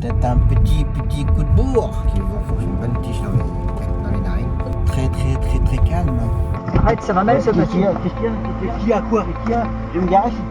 peut-être un petit coup de bourre qui va faire une bonne tige dans les narines. Très calme. Arrête, ça va mal ce papier. Qu'est-ce qu'il y a quoi? Je vais me garer, je suis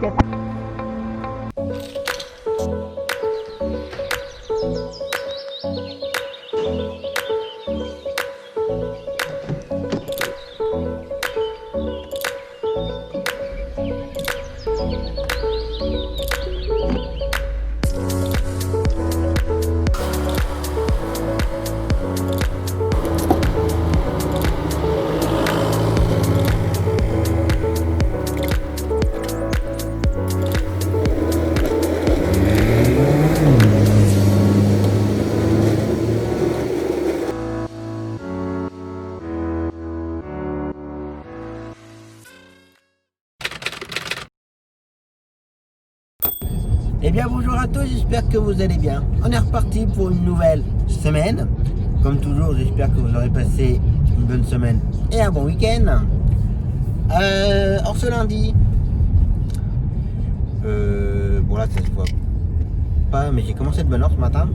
Eh bien bonjour à tous, j'espère que vous allez bien. On est reparti pour une nouvelle semaine. Comme toujours, j'espère que vous aurez passé une bonne semaine et un bon week-end. Or ce lundi, bon là ça se voit pas, mais j'ai commencé de bonne heure ce matin.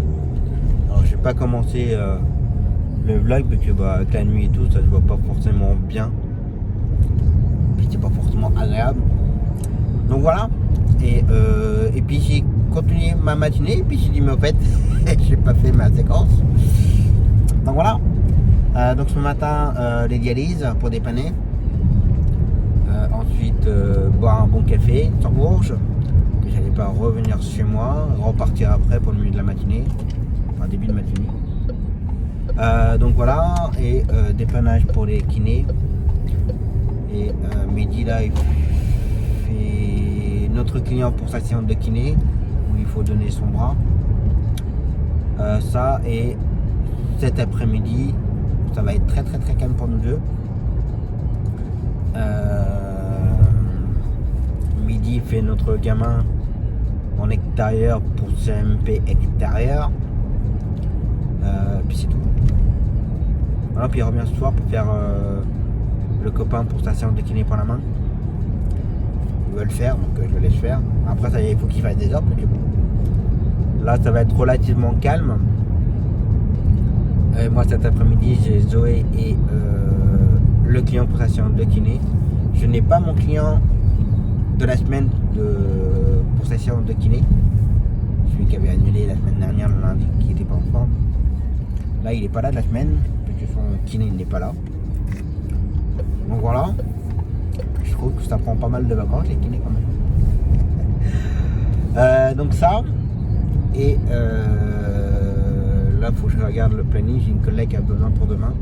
Alors j'ai pas commencé le vlog parce que avec la nuit et tout, ça se voit pas forcément bien. Puis c'est pas forcément agréable. Donc voilà. Et puis j'ai continué ma matinée et puis j'ai dit mais en fait j'ai pas fait ma séquence. Donc voilà. Donc ce matin les dialyses pour dépanner. Ensuite boire un bon café sur Bourges. Que j'allais pas revenir chez moi, repartir après pour le milieu de la matinée. Enfin début de matinée. Donc voilà. Et dépannage pour les kinés. Et midi là il fait notre client pour sa séance de kiné où il faut donner son bras. Ça et cet après-midi ça va être très calme pour nous deux. Midi fait notre gamin en extérieur pour CMP extérieur. Puis c'est tout. Voilà, puis il revient ce soir pour faire le copain pour sa séance de kiné pour la main. Il veut le faire, donc je le laisse faire. Après ça, il faut qu'il fasse des ordres. Là ça va être relativement calme. Moi cet après-midi j'ai Zoé et le client pour sa séance de kiné. Je n'ai pas mon client de la semaine pour sa séance de kiné. Celui qui avait annulé la semaine dernière, le lundi, qui n'était pas en forme. Là il n'est pas là de la semaine, parce que son kiné n'est pas là. Donc voilà. Je trouve que ça prend pas mal de vacances les kinés quand même. Donc ça. Et là faut que je regarde le planning. J'ai une collègue qui a besoin pour demain.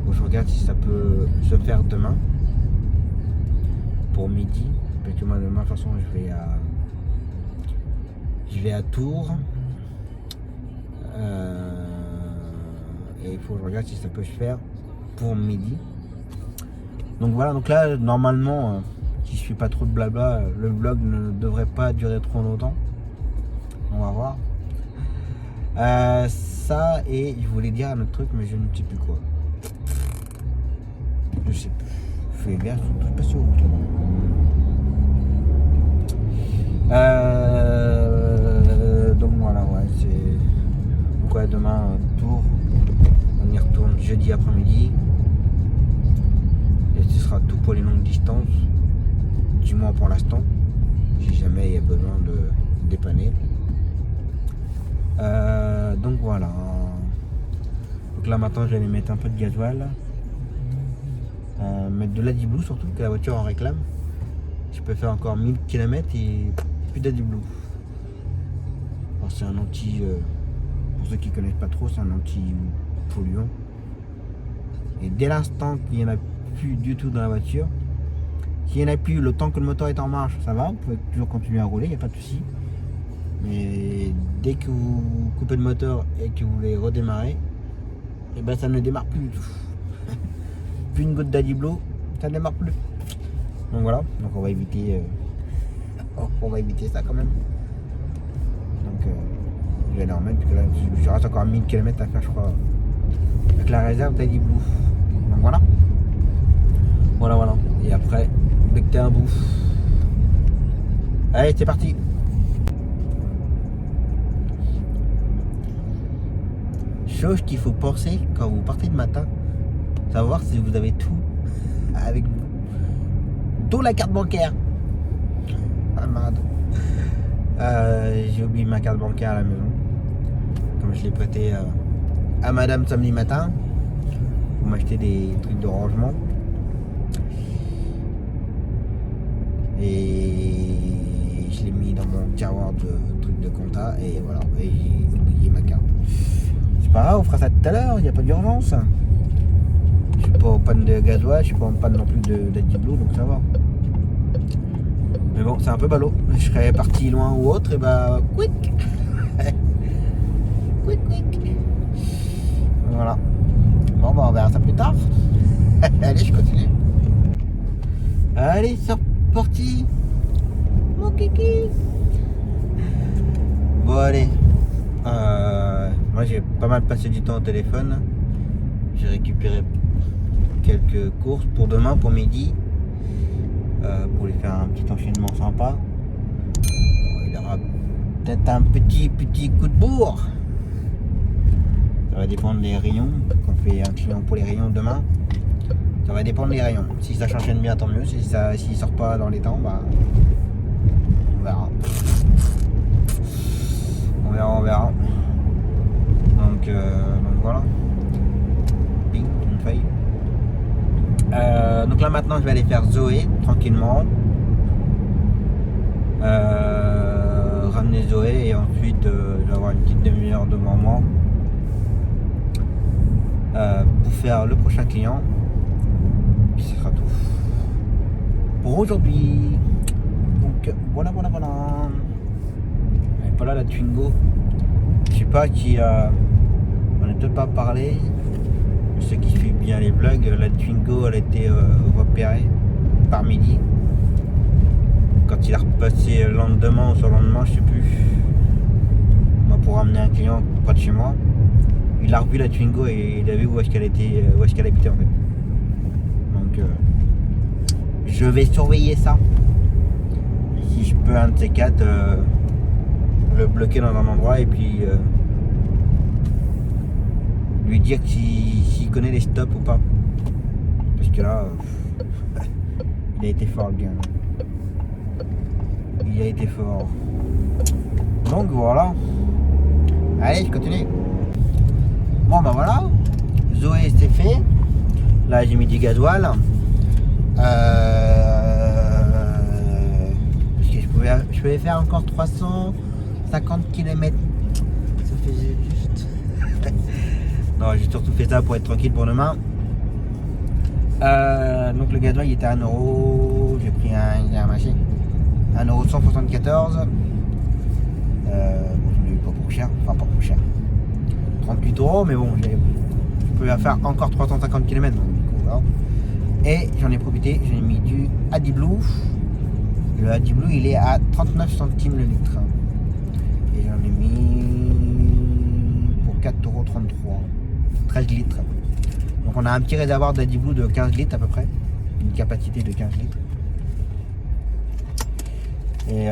Faut que je regarde si ça peut se faire demain. Pour midi. Parce que moi demain de toute façon je vais à Tours. Et il faut que je regarde si ça peut se faire pour midi. Donc voilà, donc là normalement si je fais pas trop de blabla, le vlog ne devrait pas durer trop longtemps. On va voir. Ça et je voulais dire un autre truc mais je ne sais plus quoi. Je sais plus. Fais gaffe, je suis pas sûr. Donc voilà, ouais, c'est. Donc ouais, demain tour. On y retourne jeudi après-midi. Et ce sera tout pour les longues distances. Du moins pour l'instant. Si jamais il y a besoin de dépanner. Donc voilà. Donc là maintenant je vais aller mettre un peu de gasoil. Mettre de l'AdBlue surtout que la voiture en réclame. Je peux faire encore 1000 km et plus d'AdBlue. Alors c'est un anti, pour ceux qui connaissent pas trop, c'est un anti-polluant. Et dès l'instant qu'il n'y en a plus du tout dans la voiture, s'il n'y en a plus le temps que le moteur est en marche, ça va, vous pouvez toujours continuer à rouler, il n'y a pas de souci. Mais dès que vous coupez le moteur et que vous voulez redémarrer, et ben ça ne démarre plus du tout. Plus une goutte d'AdBlue, ça ne démarre plus. Donc voilà, donc on va éviter ça quand même. Donc je vais aller en mettre parce que là je reste encore 1000 km à faire je crois avec la réserve d'AdBlue. Donc voilà. Voilà. Et après, becter un bout. Allez, c'est parti. chose qu'il faut penser quand vous partez le matin. Savoir si vous avez tout avec vous. Dont la carte bancaire. Ah merde. J'ai oublié ma carte bancaire à la maison. Comme je l'ai prêté à madame samedi matin. Pour m'acheter des trucs de rangement. Et je l'ai mis dans mon tiroir de trucs de compta. Et voilà. Et j'ai oublié ma carte. C'est pas grave, on fera ça tout à l'heure. Il n'y a pas d'urgence. Je suis pas en panne de gasoil. Je suis pas en panne non plus d'Adiblo. Donc ça va. Mais bon, c'est un peu ballot. Je serais parti loin ou autre. Et bah, quick. Quick. Voilà. Bon, bah, on verra ça plus tard. Allez, je continue. Allez, c'est reparti. Mon kiki. Bon, allez. Moi, j'ai pas mal passé du temps au téléphone. J'ai récupéré quelques courses pour demain, pour midi. Pour lui faire un petit enchaînement sympa. Bon, il y aura peut-être un petit coup de bourre. Ça va dépendre des rayons. Qu'on fait un client pour les rayons demain. Ça va dépendre des rayons. Si ça s'enchaîne bien, tant mieux. S'il sort pas dans les temps, bah on verra. On verra. Donc voilà. Bing, une feuille. Donc là maintenant je vais aller faire Zoé tranquillement. Ramener Zoé et ensuite je vais avoir une petite demi-heure devant moi pour faire le prochain client. Puis ce sera tout pour aujourd'hui. Donc voilà. Elle est pas là la Twingo. Je sais pas qui on n'a peut-être pas parlé. Ceux qui suivent bien les vlogs, la Twingo elle a été repérée par midi. Quand il a repassé le lendemain ou sur le lendemain, je sais plus. Moi, pour ramener un client près de chez moi, il a revu la Twingo et il a vu où est-ce qu'elle était, où est-ce qu'elle habitait en fait. Donc je vais surveiller ça. Si je peux un de ces quatre le bloquer dans un endroit et puis lui dire s'il connaît les stops ou pas. Parce que là, il a été fort le gars. Il a été fort. Donc voilà. Allez, je continue. Bon bah voilà. Zoé c'est fait. Là j'ai mis du gasoil. Parce que je pouvais faire encore 350 km. Ça faisait juste. Non, j'ai surtout fait ça pour être tranquille pour demain. Donc le gasoil il était à 1€. J'ai pris un machin. 1,174€. Bon, j'en ai eu pas pour cher. Enfin, pas pour cher. 38€, mais bon, je peux faire encore 350 km. Donc, du coup, voilà. Et j'en ai profité, j'en ai mis du Adblue. Le Adblue il est à 39 centimes le litre. Et j'en ai mis pour 4,33€. 13 litres. Donc on a un petit réservoir d'Adblue de 15 litres à peu près. Une capacité de 15 litres. Et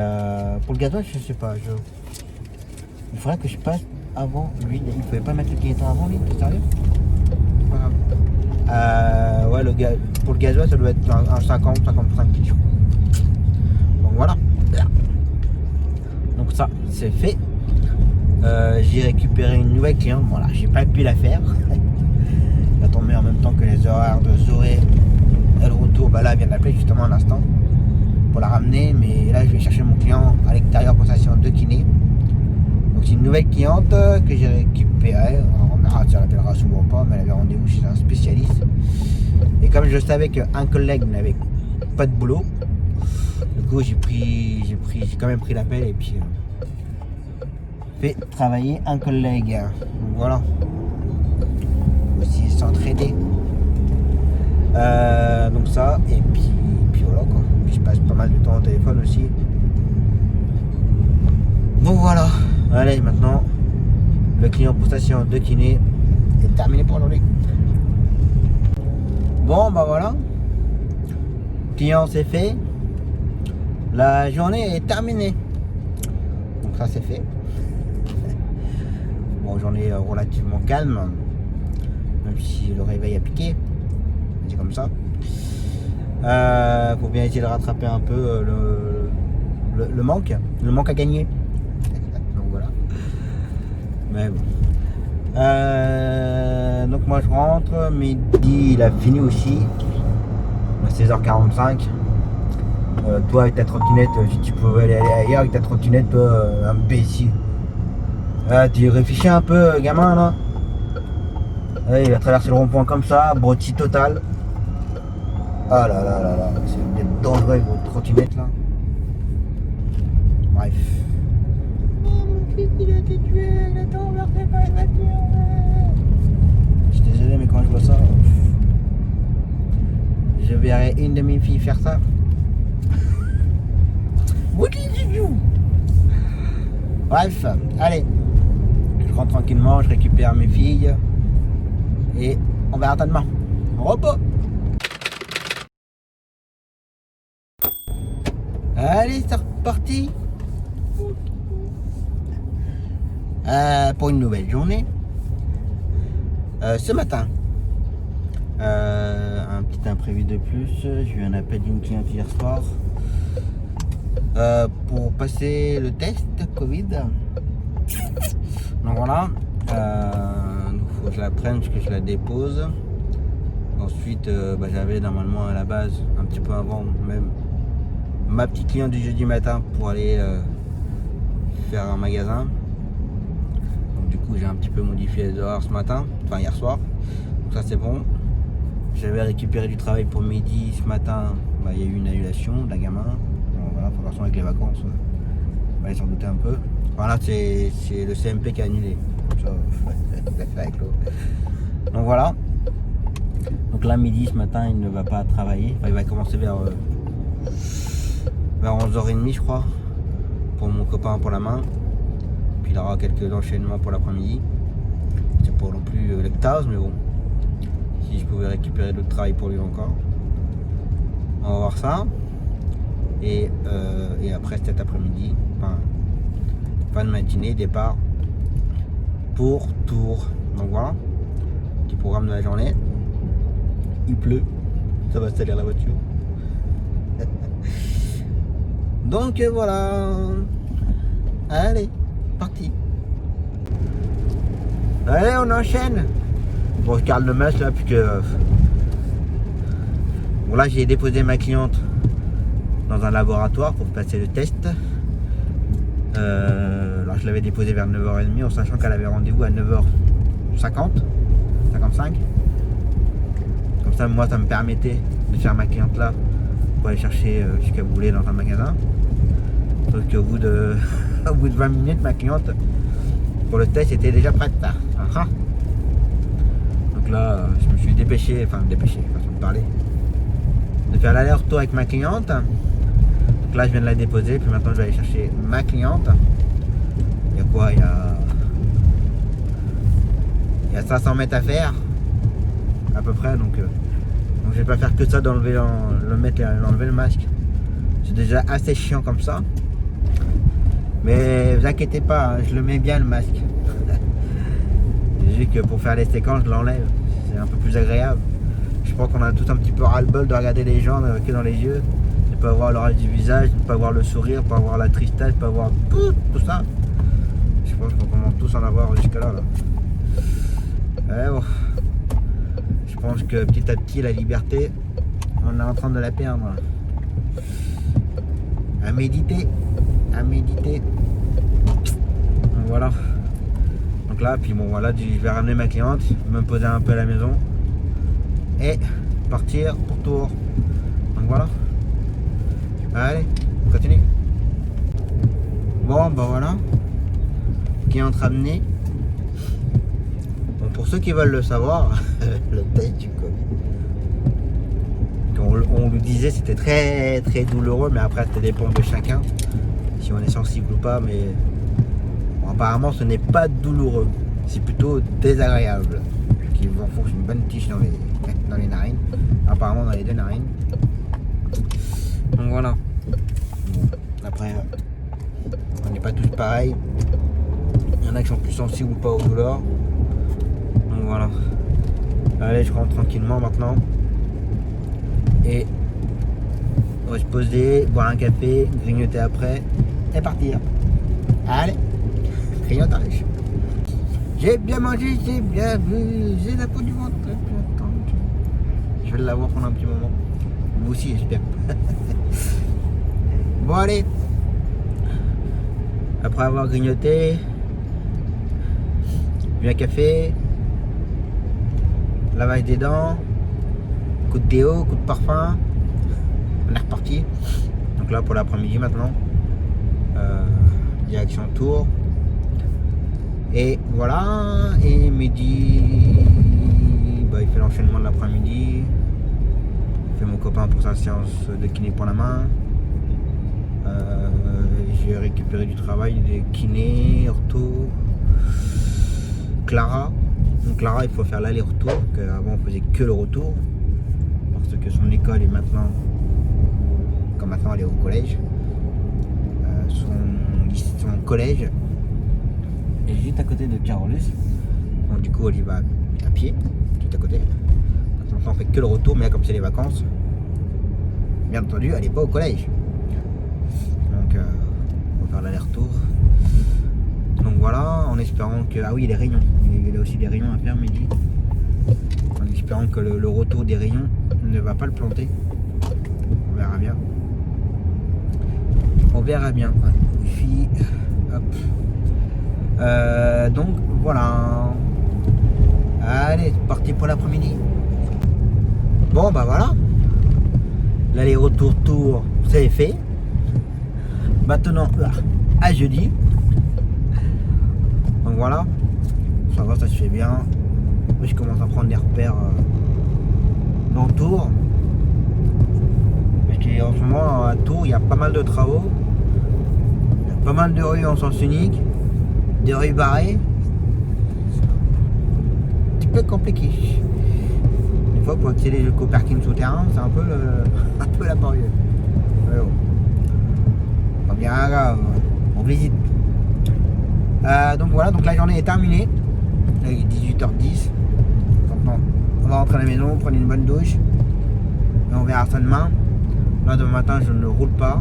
pour le gasoil, je sais pas. Il faudrait que je passe avant lui. Il ne pouvait pas mettre le clignotant avant lui, t'es sérieux? Ouais, pour le gasoil, ça doit être un 50, 55 litres, je crois. Donc voilà. Donc ça, c'est fait. J'ai récupéré une nouvelle cliente. Voilà, j'ai pas pu la faire. Ça tombait en même temps que les horaires de Zoé et le retour. Bah là, elle vient d'appeler justement à l'instant pour la ramener, mais là je vais chercher mon client à l'extérieur pour sa séance de kiné. Donc c'est une nouvelle cliente que j'ai récupérée. Alors, on verra si elle appellera souvent ou pas, mais elle avait rendez-vous chez un spécialiste. Et comme je savais qu'un collègue n'avait pas de boulot, du coup j'ai quand même pris l'appel et puis fait travailler un collègue. Donc voilà. Aussi s'entraider. Donc ça, et puis voilà quoi. Puis je passe pas mal de temps au téléphone aussi. Donc voilà. Allez, maintenant, le client pour station de kiné est terminé pour aujourd'hui. Bon, bah voilà. Client c'est fait. La journée est terminée. Donc ça c'est fait. Bon, Bon, journée relativement calme, même si le réveil a piqué, c'est comme ça. Pour bien essayer de rattraper un peu le manque à gagner. Donc voilà. Mais bon. Donc moi je rentre, midi il a fini aussi, à 16h45. Toi avec ta trottinette, si tu pouvais aller ailleurs avec ta trottinette, toi imbécile. Tu réfléchis un peu, gamin là. Il va traverser le rond-point comme ça, brotis total. Ah là là là là, c'est dangereux avec votre trottinette là. Bref. Mon fils il a été tué, il a été renversé par une voiture. Je suis désolé mais quand je vois ça, je verrai une de mes filles faire ça. Bref, allez. Je rentre tranquillement, je récupère mes filles. Et on verra demain. Repos. Allez, c'est reparti. Pour une nouvelle journée. Ce matin, un petit imprévu de plus. J'ai eu un appel d'une cliente hier soir pour passer le test Covid. Donc voilà, il faut que je la prenne, que je la dépose. Ensuite, j'avais normalement à la base, un petit peu avant même, ma petite cliente du jeudi matin pour aller faire un magasin. Donc du coup j'ai un petit peu modifié les horaires ce matin, enfin hier soir. Donc ça c'est bon. J'avais récupéré du travail pour midi ce matin, il y a eu une annulation d'un gamin. Donc voilà, de toute façon avec les vacances, on va s'en douter un peu. Voilà, c'est le CMP qui a annulé. Donc voilà. Donc là midi ce matin il ne va pas travailler. Enfin, il va commencer vers 11h30 je crois. Pour mon copain pour la main. Puis il aura quelques enchaînements pour l'après-midi. C'est pas non plus l'ectase mais bon. Si je pouvais récupérer d'autres travail pour lui encore. On va voir ça. Et après cet après-midi, fin de matinée, départ pour Tours. Donc voilà, petit programme de la journée. Il pleut, ça va salir la voiture. Donc voilà, allez, parti. Allez, on enchaîne. Bon, je garde le masque là, puisque bon là j'ai déposé ma cliente dans un laboratoire pour passer le test. Alors je l'avais déposé vers 9h30 en sachant qu'elle avait rendez-vous à 9h50, 55. Comme ça moi ça me permettait de faire ma cliente là pour aller chercher ce qu'elle voulait dans un magasin. Sauf qu'au bout de 20 minutes ma cliente pour le test était déjà prête. Donc là je me suis dépêché, façon de parler, de faire l'aller-retour avec ma cliente. Donc là je viens de la déposer, puis maintenant je vais aller chercher ma cliente. Il y a quoi, il y a 500 mètres à faire à peu près, donc je vais pas faire que ça d'enlever le masque. C'est déjà assez chiant comme ça. Mais vous inquiétez pas, je le mets bien le masque. J'ai vu que pour faire les séquences je l'enlève, c'est un peu plus agréable. Je crois qu'on a tous un petit peu ras-le-bol de regarder les gens que dans les yeux, de ne pas voir l'oreille du visage, de ne pas voir le sourire, de ne pas voir la tristesse, de ne pas voir tout ça. Je pense qu'on commence tous à en avoir jusque là. Bon. Je pense que petit à petit la liberté, on est en train de la perdre. À méditer. Donc voilà. Donc là, puis bon voilà, je vais ramener ma cliente, me poser un peu à la maison et partir pour Tours. Donc voilà. Allez, on continue. Bon, voilà. Cliente ramenée. Bon, pour ceux qui veulent le savoir, le test du Covid. On lui disait c'était très très douloureux, mais après ça dépend de chacun si on est sensible ou pas. Mais bon, apparemment ce n'est pas douloureux, c'est plutôt désagréable. Qui vous enfonce une bonne tige dans les narines, apparemment dans les deux narines. Donc voilà. Bon, après on n'est pas tous pareils. Il y en a qui sont plus sensibles ou pas aux douleurs. Donc voilà. Allez, je rentre tranquillement maintenant. Et on va se poser, boire un café, grignoter après et partir. Allez, grignotage. J'ai bien mangé, j'ai bien bu, j'ai la peau du ventre. Je vais l'avoir pendant un petit moment. Vous aussi, j'espère. Bon, allez. Après avoir grignoté, bu un café, lavage des dents, coup de déo, coup de parfum, on est reparti. Donc là pour l'après-midi maintenant, direction Tours. Et voilà, et midi, il fait l'enchaînement de l'après-midi. Il fait mon copain pour sa séance de kiné pour la main. J'ai récupéré du travail, des kinés, ortho, Clara. Donc Clara, il faut faire l'aller-retour, avant on faisait que le retour, parce que son école est maintenant, comme maintenant elle est au collège, son collège est juste à côté de Carolus. Donc du coup elle y va à pied, tout à côté. Donc, maintenant on fait que le retour, mais là, comme c'est les vacances, bien entendu elle n'est pas au collège. Donc on va faire l'aller-retour. Donc voilà, en espérant que... Ah oui, les rayons. Il y a aussi des rayons à faire midi. En espérant que le retour des rayons ne va pas le planter. On verra bien. On verra bien. Puis, hop. Donc voilà. Allez, c'est parti pour l'après-midi. Bon, bah voilà. L'aller-retour tour, c'est fait. Maintenant, à jeudi. Donc voilà, ça va, ça se fait bien. Je commence à prendre des repères dans Tours. Parce qu'en ce moment, à Tours, il y a pas mal de travaux. Il y a pas mal de rues en sens unique, des rues barrées. Un petit peu compliqué. Des fois, pour accéder jusqu'au parking souterrain, c'est un peu laborieux. Mais bon. Pas bien grave, on visite. Donc voilà, donc la journée est terminée. Il est 18h10. Maintenant, on va rentrer à la maison, prendre une bonne douche. Et on verra ça demain. Là, demain matin, je ne roule pas.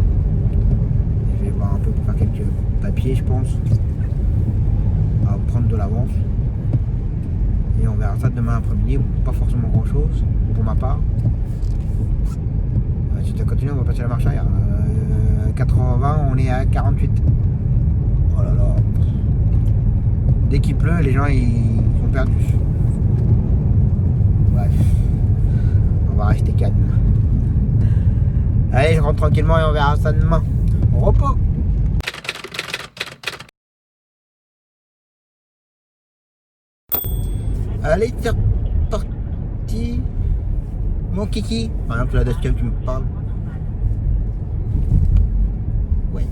Je vais voir un peu pour faire quelques papiers, je pense. On va prendre de l'avance. Et on verra ça demain après-midi. Pas forcément grand-chose, pour ma part. Si ça continue, on va passer la marche arrière. 80, on est à 48. Oh là là. Dès qu'il pleut, les gens ils sont perdus. Bref, on va rester calme. Allez, je rentre tranquillement et on verra ça demain. Au repos. Allez, c'est reparti. Mon kiki. Par exemple, la dashcam qui me parle. Ouais.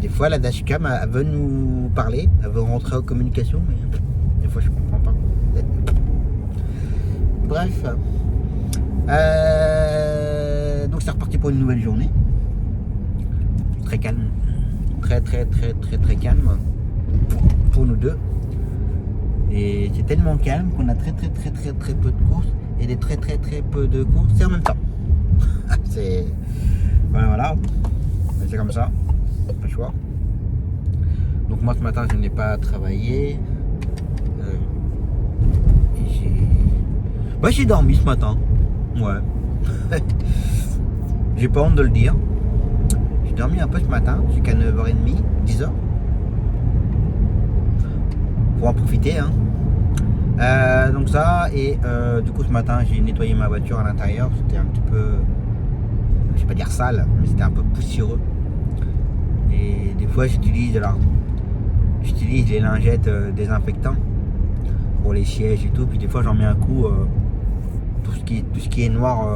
Des fois la dashcam elle veut nous parler, elle veut rentrer en communication, mais des fois je comprends pas. Bref. Donc c'est reparti pour une nouvelle journée. Très calme. Très calme pour nous deux. Et c'est tellement calme qu'on a très peu de courses et des très peu de courses et en même temps. C'est. Voilà. C'est comme ça. Pas le choix. Donc moi ce matin je n'ai pas travaillé. J'ai dormi ce matin. Ouais. J'ai pas honte de le dire. J'ai dormi un peu ce matin, jusqu'à 9h30, 10h. Pour en profiter hein. Donc ça et du coup ce matin j'ai nettoyé ma voiture à l'intérieur. C'était un petit peu, je vais pas dire sale, mais c'était un peu poussiéreux. Et des fois j'utilise les lingettes désinfectants pour les sièges et tout, puis des fois j'en mets un coup tout ce qui est noir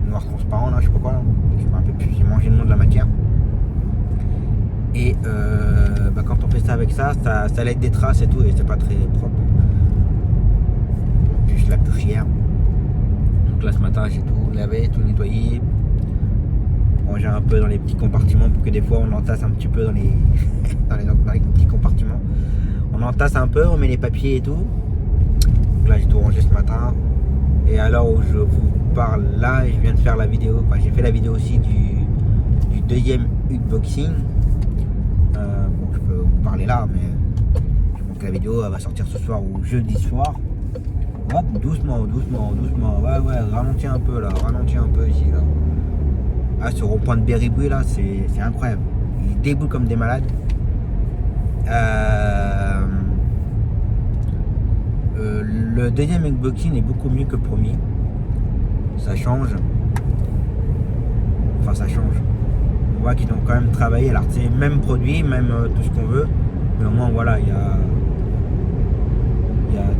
transparent là, je sais pas quoi là, je me rappelle plus, j'ai mangé le nom de la matière. Et quand on fait ça avec ça laisse des traces et tout, et c'est pas très propre. Plus la poussière. Donc là ce matin j'ai tout lavé, tout nettoyé. ranger un peu dans les petits compartiments pour que des fois on entasse un petit peu dans les, dans les petits compartiments. On entasse un peu, on met les papiers et tout. Donc là j'ai tout rangé ce matin. Et à l'heure où je vous parle là, je viens de faire la vidéo. Enfin, j'ai fait la vidéo aussi du deuxième unboxing. Bon, je peux vous parler là, mais je pense que la vidéo elle va sortir ce soir ou jeudi soir. Hop, doucement. Ouais, ralentis un peu là, ralentis un peu ici là. Ah, ce rond-point de Berry-Bouy là, c'est incroyable. Ils déboulent comme des malades. Le deuxième unboxing est beaucoup mieux que le premier. Ça change. Enfin, ça change. On voit qu'ils ont quand même travaillé. Alors, c'est même produit, même tout ce qu'on veut. Mais au moins, voilà, il y a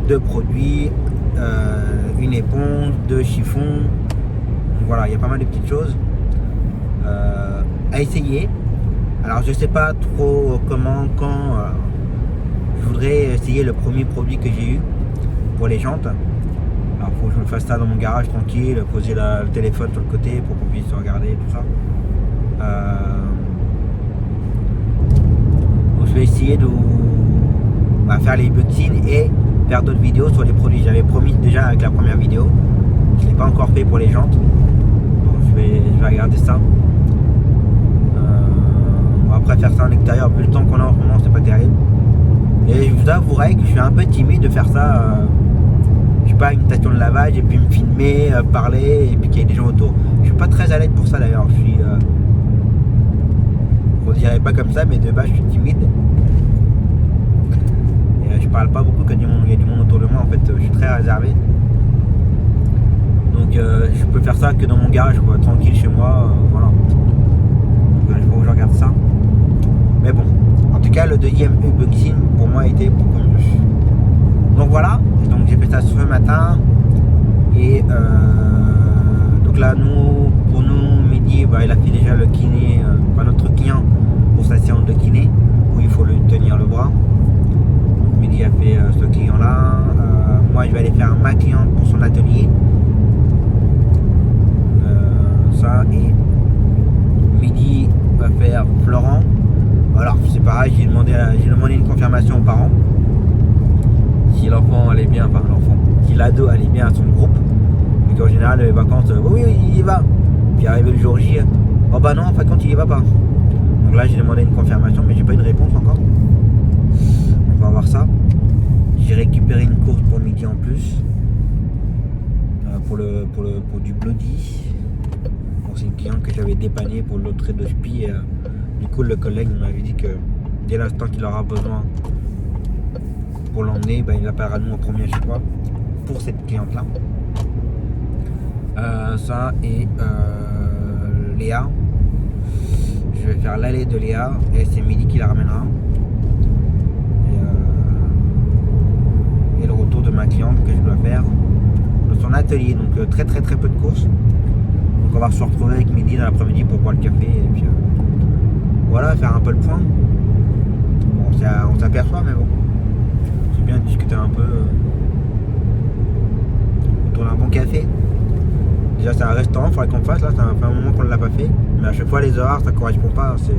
deux produits, une éponge, deux chiffons. Donc, voilà, il y a pas mal de petites choses à essayer. Alors, je sais pas trop comment, quand. Je voudrais essayer le premier produit que j'ai eu pour les jantes. Alors, faut que je me fasse ça dans mon garage tranquille, poser le téléphone sur le côté pour qu'on puisse regarder tout ça. Donc je vais essayer de faire les unboxings et faire d'autres vidéos sur les produits. J'avais promis déjà avec la première vidéo. Je ne l'ai pas encore fait pour les jantes. Donc je vais regarder ça. Après faire ça en extérieur, vu le temps qu'on a en ce moment, c'est pas terrible. Et je vous avouerai que je suis un peu timide de faire ça. Je sais pas, une station de lavage et puis me filmer, parler et puis qu'il y ait des gens autour. Je suis pas très à l'aise pour ça d'ailleurs. Je suis. On dirait pas comme ça, mais de base je suis timide. Et je parle pas beaucoup quand il y a du monde autour de moi. En fait, je suis très réservé. Donc je peux faire ça que dans mon garage, quoi, tranquille chez moi. Voilà. Il faut que je regarde ça. Mais bon, en tout cas, le deuxième unboxing pour moi était beaucoup mieux. Donc voilà, donc j'ai fait ça ce matin. Et donc là, pour nous, midi, il a fait déjà le kiné, notre client pour sa séance de kiné, où il faut lui tenir le bras. Donc, midi a fait ce client-là. Moi, je vais aller faire ma cliente pour son atelier. Ça, et midi va faire Florent. Alors c'est pareil, j'ai demandé une confirmation aux parents si l'enfant allait bien, enfin l'enfant, si l'ado allait bien à son groupe, mais qu'en général les vacances, oui il y va, puis arrivé le jour J, oh bah non en fin de compte il y va pas. Donc là j'ai demandé une confirmation mais j'ai pas eu de réponse encore. On va voir ça. J'ai récupéré une course pour midi en plus, pour du Bloody. Bon, c'est une cliente que j'avais dépannée pour l'autre trait de spi. Du coup, le collègue m'avait dit que dès l'instant qu'il aura besoin pour l'emmener, il appellera nous en premier chaque fois pour cette cliente-là. Ça et Léa. Je vais faire l'aller de Léa et c'est midi qui la ramènera. Et le retour de ma cliente que je dois faire de son atelier. Donc très peu de courses. Donc on va se retrouver avec midi dans l'après-midi pour boire le café et puis voilà, faire un peu le point. Bon, on s'aperçoit, mais bon, c'est bien de discuter un peu autour d'un bon café. Déjà, c'est un restaurant, il faudrait qu'on fasse. Là, ça fait un moment qu'on ne l'a pas fait, mais à chaque fois, les horaires, ça ne correspond pas. C'est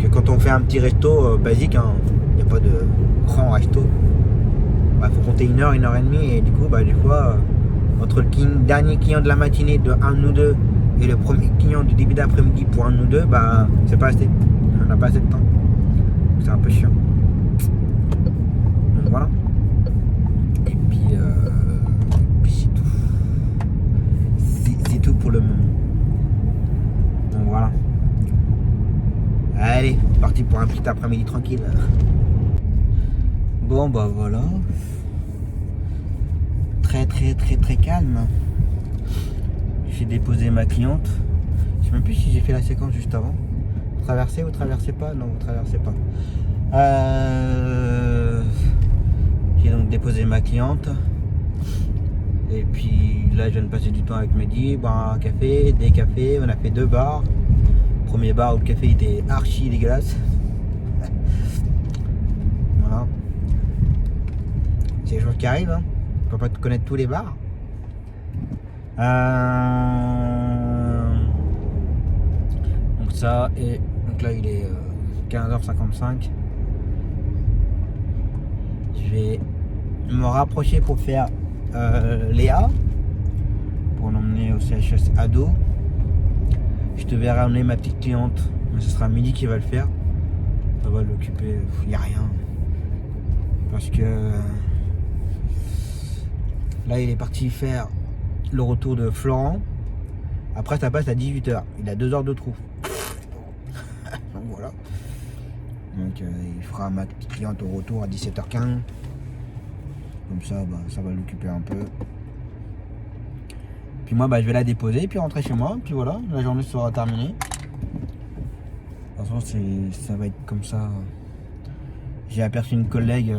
que quand on fait un petit resto basique, il n'y a pas de grand resto. Il faut compter 1 heure, 1 heure et demie, et du coup, des fois, entre le dernier client de la matinée de 1 ou 2 et le premier client du début d'après-midi pour 1 ou 2, c'est pas assez. On n'a pas assez de temps. C'est un peu chiant. Donc voilà. Et puis c'est tout. C'est tout pour le moment. Donc voilà. Allez, parti pour un petit après-midi tranquille. Bon voilà. Très calme. J'ai déposé ma cliente. Je sais même plus si j'ai fait la séquence juste avant. Vous traversez ou traversez pas? Non, vous traversez pas. J'ai donc déposé ma cliente. Et puis là, je viens de passer du temps avec Mehdi. Boire un café, des cafés. On a fait 2 bars. Premier bar où le café était archi dégueulasse. Voilà. C'est des choses qui arrivent. On peut pas connaître tous les bars. ça. Et donc là, il est 15h55. Je vais me rapprocher pour faire Léa, pour l'emmener au CHS ado. Je devais ramener ma petite cliente, mais ce sera midi qui va le faire. Ça va l'occuper, il n'y a rien. Parce que là, il est parti faire le retour de Florent. Après, ça passe à 18h. Il a 2 heures de trou. Donc voilà. Donc il fera ma petite cliente au retour à 17h15. Comme ça, ça va l'occuper un peu. Puis moi, je vais la déposer, puis rentrer chez moi. Puis voilà, la journée sera terminée. De toute façon, ça va être comme ça. J'ai aperçu une collègue.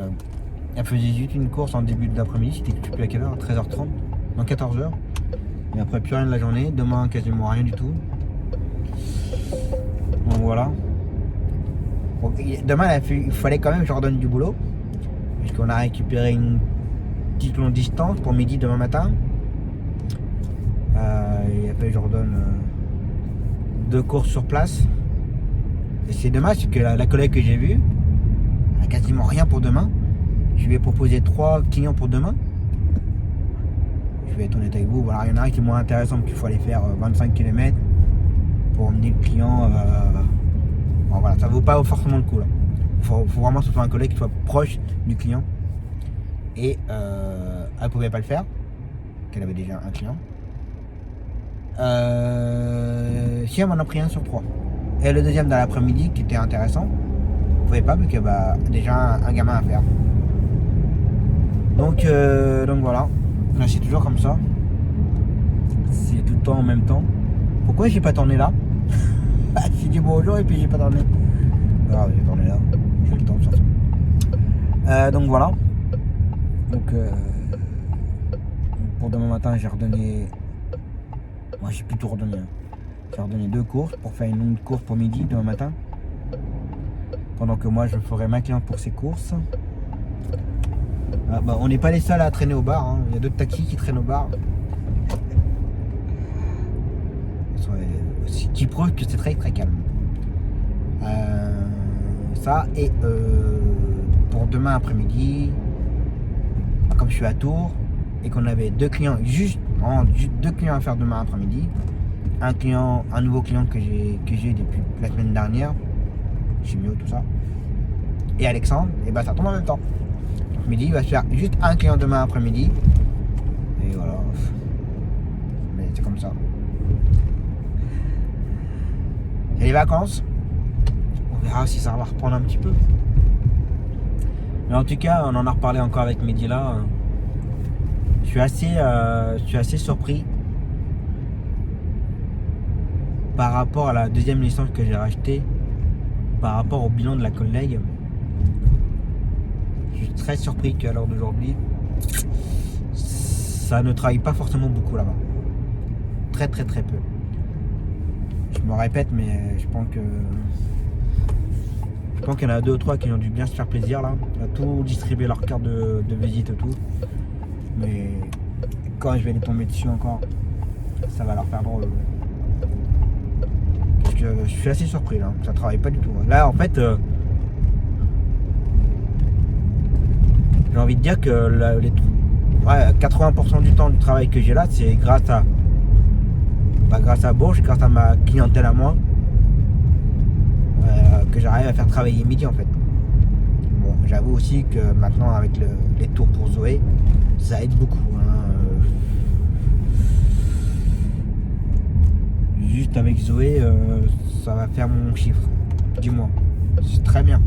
Elle faisait juste une course en début d'après-midi. C'était occupé à quelle heure? 13h30. Non, 14h. Et après, plus rien de la journée. Demain, quasiment rien du tout. Donc voilà. Bon, demain, il fallait quand même que je redonne du boulot. Puisqu'on a récupéré une petite longue distance pour midi demain matin. Et après, je redonne 2 courses sur place. Et c'est dommage, parce que la collègue que j'ai vue, elle a quasiment rien pour demain. Je lui ai proposé 3 clients pour demain. Je vais être honnête avec vous. Voilà, il y en a un qui est moins intéressant, qu'il faut aller faire 25 km pour emmener le client. Bon, voilà, ça vaut pas forcément le coup là. Faut vraiment que ce soit un collègue qui soit proche du client. Et elle pouvait pas le faire, qu'elle avait déjà un client. Si elle m'en a pris un sur 3. Et le deuxième dans l'après-midi qui était intéressant, elle pouvait pas parce que déjà un gamin à faire. Donc voilà. Là, c'est toujours comme ça. C'est tout le temps en même temps. Pourquoi j'ai pas tourné là? J'ai dit bonjour et puis j'ai pas tourné. Ah, j'ai tourné là. J'ai le temps de sortir. Donc voilà. Donc pour demain matin, j'ai redonné. Moi, j'ai plus tout redonné. J'ai redonné 2 courses pour faire une longue course pour midi demain matin. Pendant que moi, je ferai ma cliente pour ses courses. On n'est pas les seuls à traîner au bar. Hein. Il y a d'autres taxis qui traînent au bar. Ce qui prouve que c'est très très calme. Ça et pour demain après-midi, comme je suis à Tours et qu'on avait 2 clients, juste 2 clients à faire demain après-midi, un nouveau client que j'ai depuis la semaine dernière, Chimio, tout ça, et Alexandre, et ça tombe en même temps. Donc midi, il va se faire juste un client demain après-midi. Et voilà. Mais c'est comme ça. Et les vacances, on verra si ça va reprendre un petit peu. Mais en tout cas, on en a reparlé encore avec Mehdi là. Je suis assez surpris par rapport à la deuxième licence que j'ai rachetée, par rapport au bilan de la collègue. Je suis très surpris qu'à l'heure d'aujourd'hui, ça ne travaille pas forcément beaucoup là-bas. Très très très peu. Je me répète, mais je pense qu'il y en a 2 ou 3 qui ont dû bien se faire plaisir là, à tout distribuer leur carte de visite et tout. Mais quand je vais les tomber dessus encore, ça va leur faire drôle. Parce que je suis assez surpris là, ça travaille pas du tout. Là en fait, j'ai envie de dire que 80% du temps du travail que j'ai là, c'est grâce à Bourges, grâce à ma clientèle à moi, que j'arrive à faire travailler midi en fait. Bon, j'avoue aussi que maintenant avec les tours pour Zoé, ça aide beaucoup. Juste avec Zoé, ça va faire mon chiffre du mois. C'est très bien.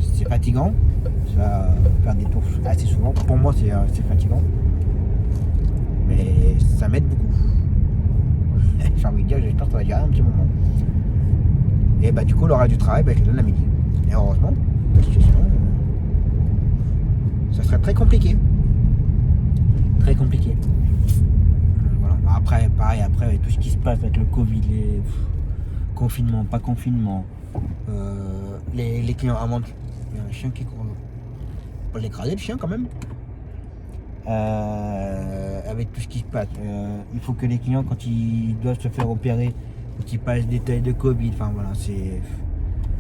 C'est fatigant. Ça va faire des tours assez souvent. Pour moi, c'est fatigant. Mais ça m'aide beaucoup. J'ai envie de dire, j'espère que ça va durer un petit moment. Et du coup, le reste du travail, je le donne à midi. Et heureusement, parce que sinon, ça serait très compliqué. Très compliqué. Voilà. Après, pareil, avec tout ce qui se passe avec le Covid, les confinement, pas confinement, les clients à monter. Il y a un chien qui court. On peut l'écraser le chien quand même. Avec tout ce qui se passe. Il faut que les clients, quand ils doivent se faire opérer, qui passe des tailles de Covid. Enfin voilà, c'est...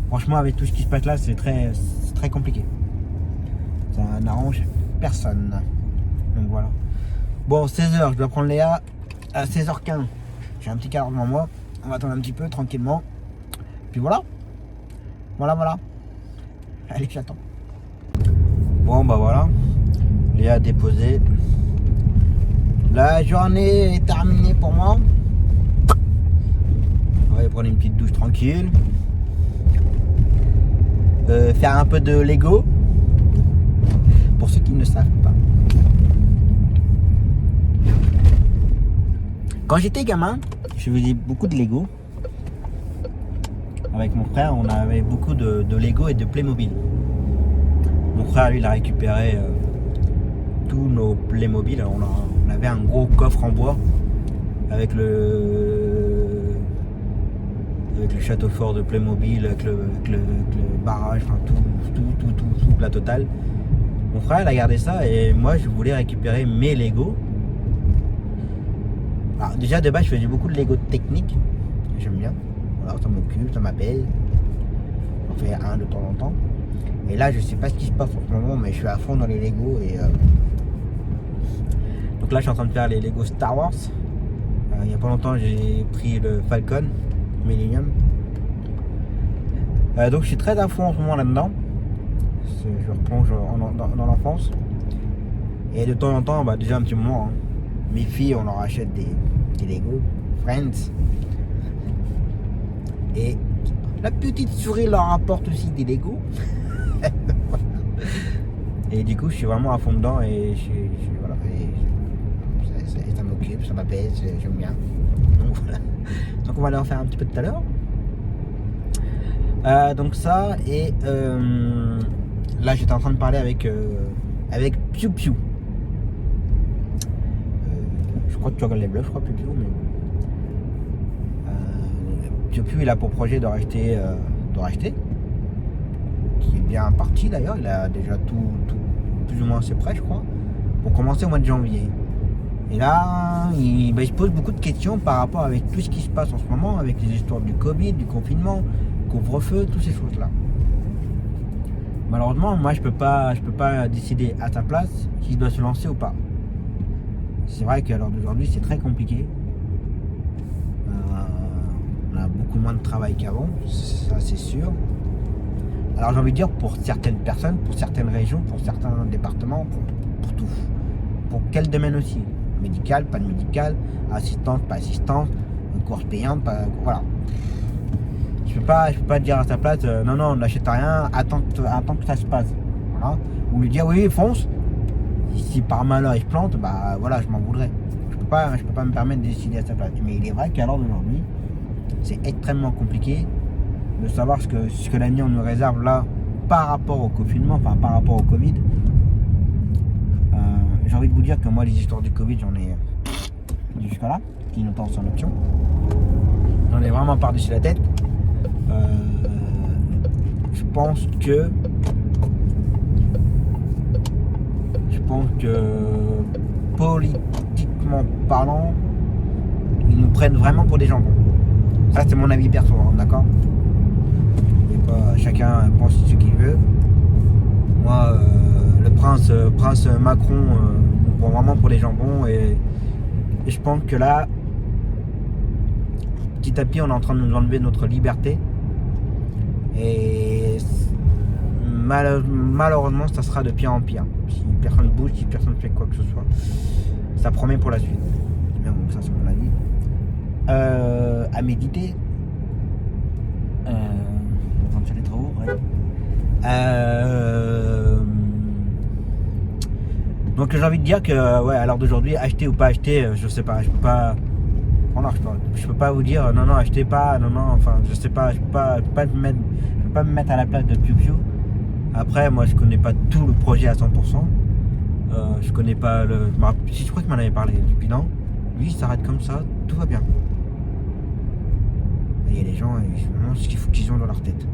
Franchement, avec tout ce qui se passe là, c'est très compliqué. Ça n'arrange personne. Donc voilà. Bon, 16h, je dois prendre Léa à 16h15. J'ai un petit quart d'heure devant moi. On va attendre un petit peu, tranquillement. Puis voilà. Voilà. Allez, j'attends. Bon, bah voilà. Léa déposé. La journée est terminée pour moi. On va aller prendre une petite douche tranquille. Faire un peu de Lego. Pour ceux qui ne savent pas. Quand j'étais gamin, je faisais beaucoup de Lego. Avec mon frère, on avait beaucoup de Lego et de Playmobil. Mon frère, lui, il a récupéré tous nos Playmobil. On avait un gros coffre en bois avec le château fort de Playmobil, avec le barrage, enfin tout, la totale. Mon frère, il a gardé ça et moi, je voulais récupérer mes Lego. Alors, déjà, de base, je faisais beaucoup de Lego technique. J'aime bien. Voilà, ça m'occupe, ça m'appelle. J'en fais un de temps en temps. Et là, je sais pas ce qui se passe en ce moment, mais je suis à fond dans les Lego. Et donc là, je suis en train de faire les Lego Star Wars. Il y a pas longtemps, j'ai pris le Falcon Millennium. Donc je suis très à fond en ce moment là-dedans. Je replonge dans l'enfance. Et de temps en temps, bah, déjà un petit moment, hein, mes filles, on leur achète des Lego Friends. Et la petite souris leur apporte aussi des Lego. Et du coup, je suis vraiment à fond dedans et voilà. Et ça m'occupe, ça m'apaise, j'aime bien. Donc voilà. Donc on va aller en faire un petit peu tout à l'heure. Donc ça, et là j'étais en train de parler avec Piu Piu. Je crois que tu regardes les bluffs, je crois, Piu Piu, mais Piu Piu, il a pour projet de racheter, qui est bien parti d'ailleurs. Il a déjà tout plus ou moins assez prêt, je crois, pour commencer au mois de janvier. Et là, il se pose beaucoup de questions par rapport avec tout ce qui se passe en ce moment, avec les histoires du Covid, du confinement, couvre-feu, toutes ces choses-là. Malheureusement, moi, je peux pas décider à sa place s'il doit se lancer ou pas. C'est vrai qu'à l'heure d'aujourd'hui, c'est très compliqué. On a beaucoup moins de travail qu'avant, ça c'est sûr. Alors j'ai envie de dire, pour certaines personnes, pour certaines régions, pour certains départements, pour tout. Pour quel domaine aussi? Médical, pas de médical, assistance, pas assistance, course payante, pas... Voilà. Je peux pas dire à sa place, non, on n'achète rien, attends que ça se passe. Voilà. Ou lui dire, oui, fonce. Si par malheur il se plante, bah voilà, je m'en voudrais. Je peux pas me permettre de décider à sa place. Mais il est vrai qu'à l'heure d'aujourd'hui, c'est extrêmement compliqué de savoir ce que l'avenir nous réserve là par rapport au confinement, enfin par rapport au Covid. J'ai envie de vous dire que moi, les histoires du Covid, j'en ai jusqu'à là, qui nous tente sans option. J'en ai vraiment par-dessus la tête. Je pense que politiquement parlant, ils nous prennent vraiment pour des jambons. Ça, c'est mon avis perso, hein, d'accord? Chacun pense ce qu'il veut. Moi, le prince Macron nous prend vraiment pour des jambons et je pense que là, petit à petit, on est en train de nous enlever notre liberté et malheureusement, ça sera de pire en pire. Si personne ne bouge, si personne ne fait quoi que ce soit, ça promet pour la suite. Mais bon, ça c'est mon avis. À méditer. Les travaux, ouais. Donc j'ai envie de dire que ouais, à l'heure d'aujourd'hui, acheter ou pas acheter, je sais pas, je peux pas vous dire non, achetez pas, non, enfin je sais pas, je peux pas me mettre à la place de Piu Piu. Après, moi je connais pas tout le projet à 100%. Je connais pas si je crois qu'il m'en avait parlé du bilan. Lui il s'arrête comme ça, tout va bien. Il y a les gens, ils se demandent ce qu'il faut qu'ils ont dans leur tête.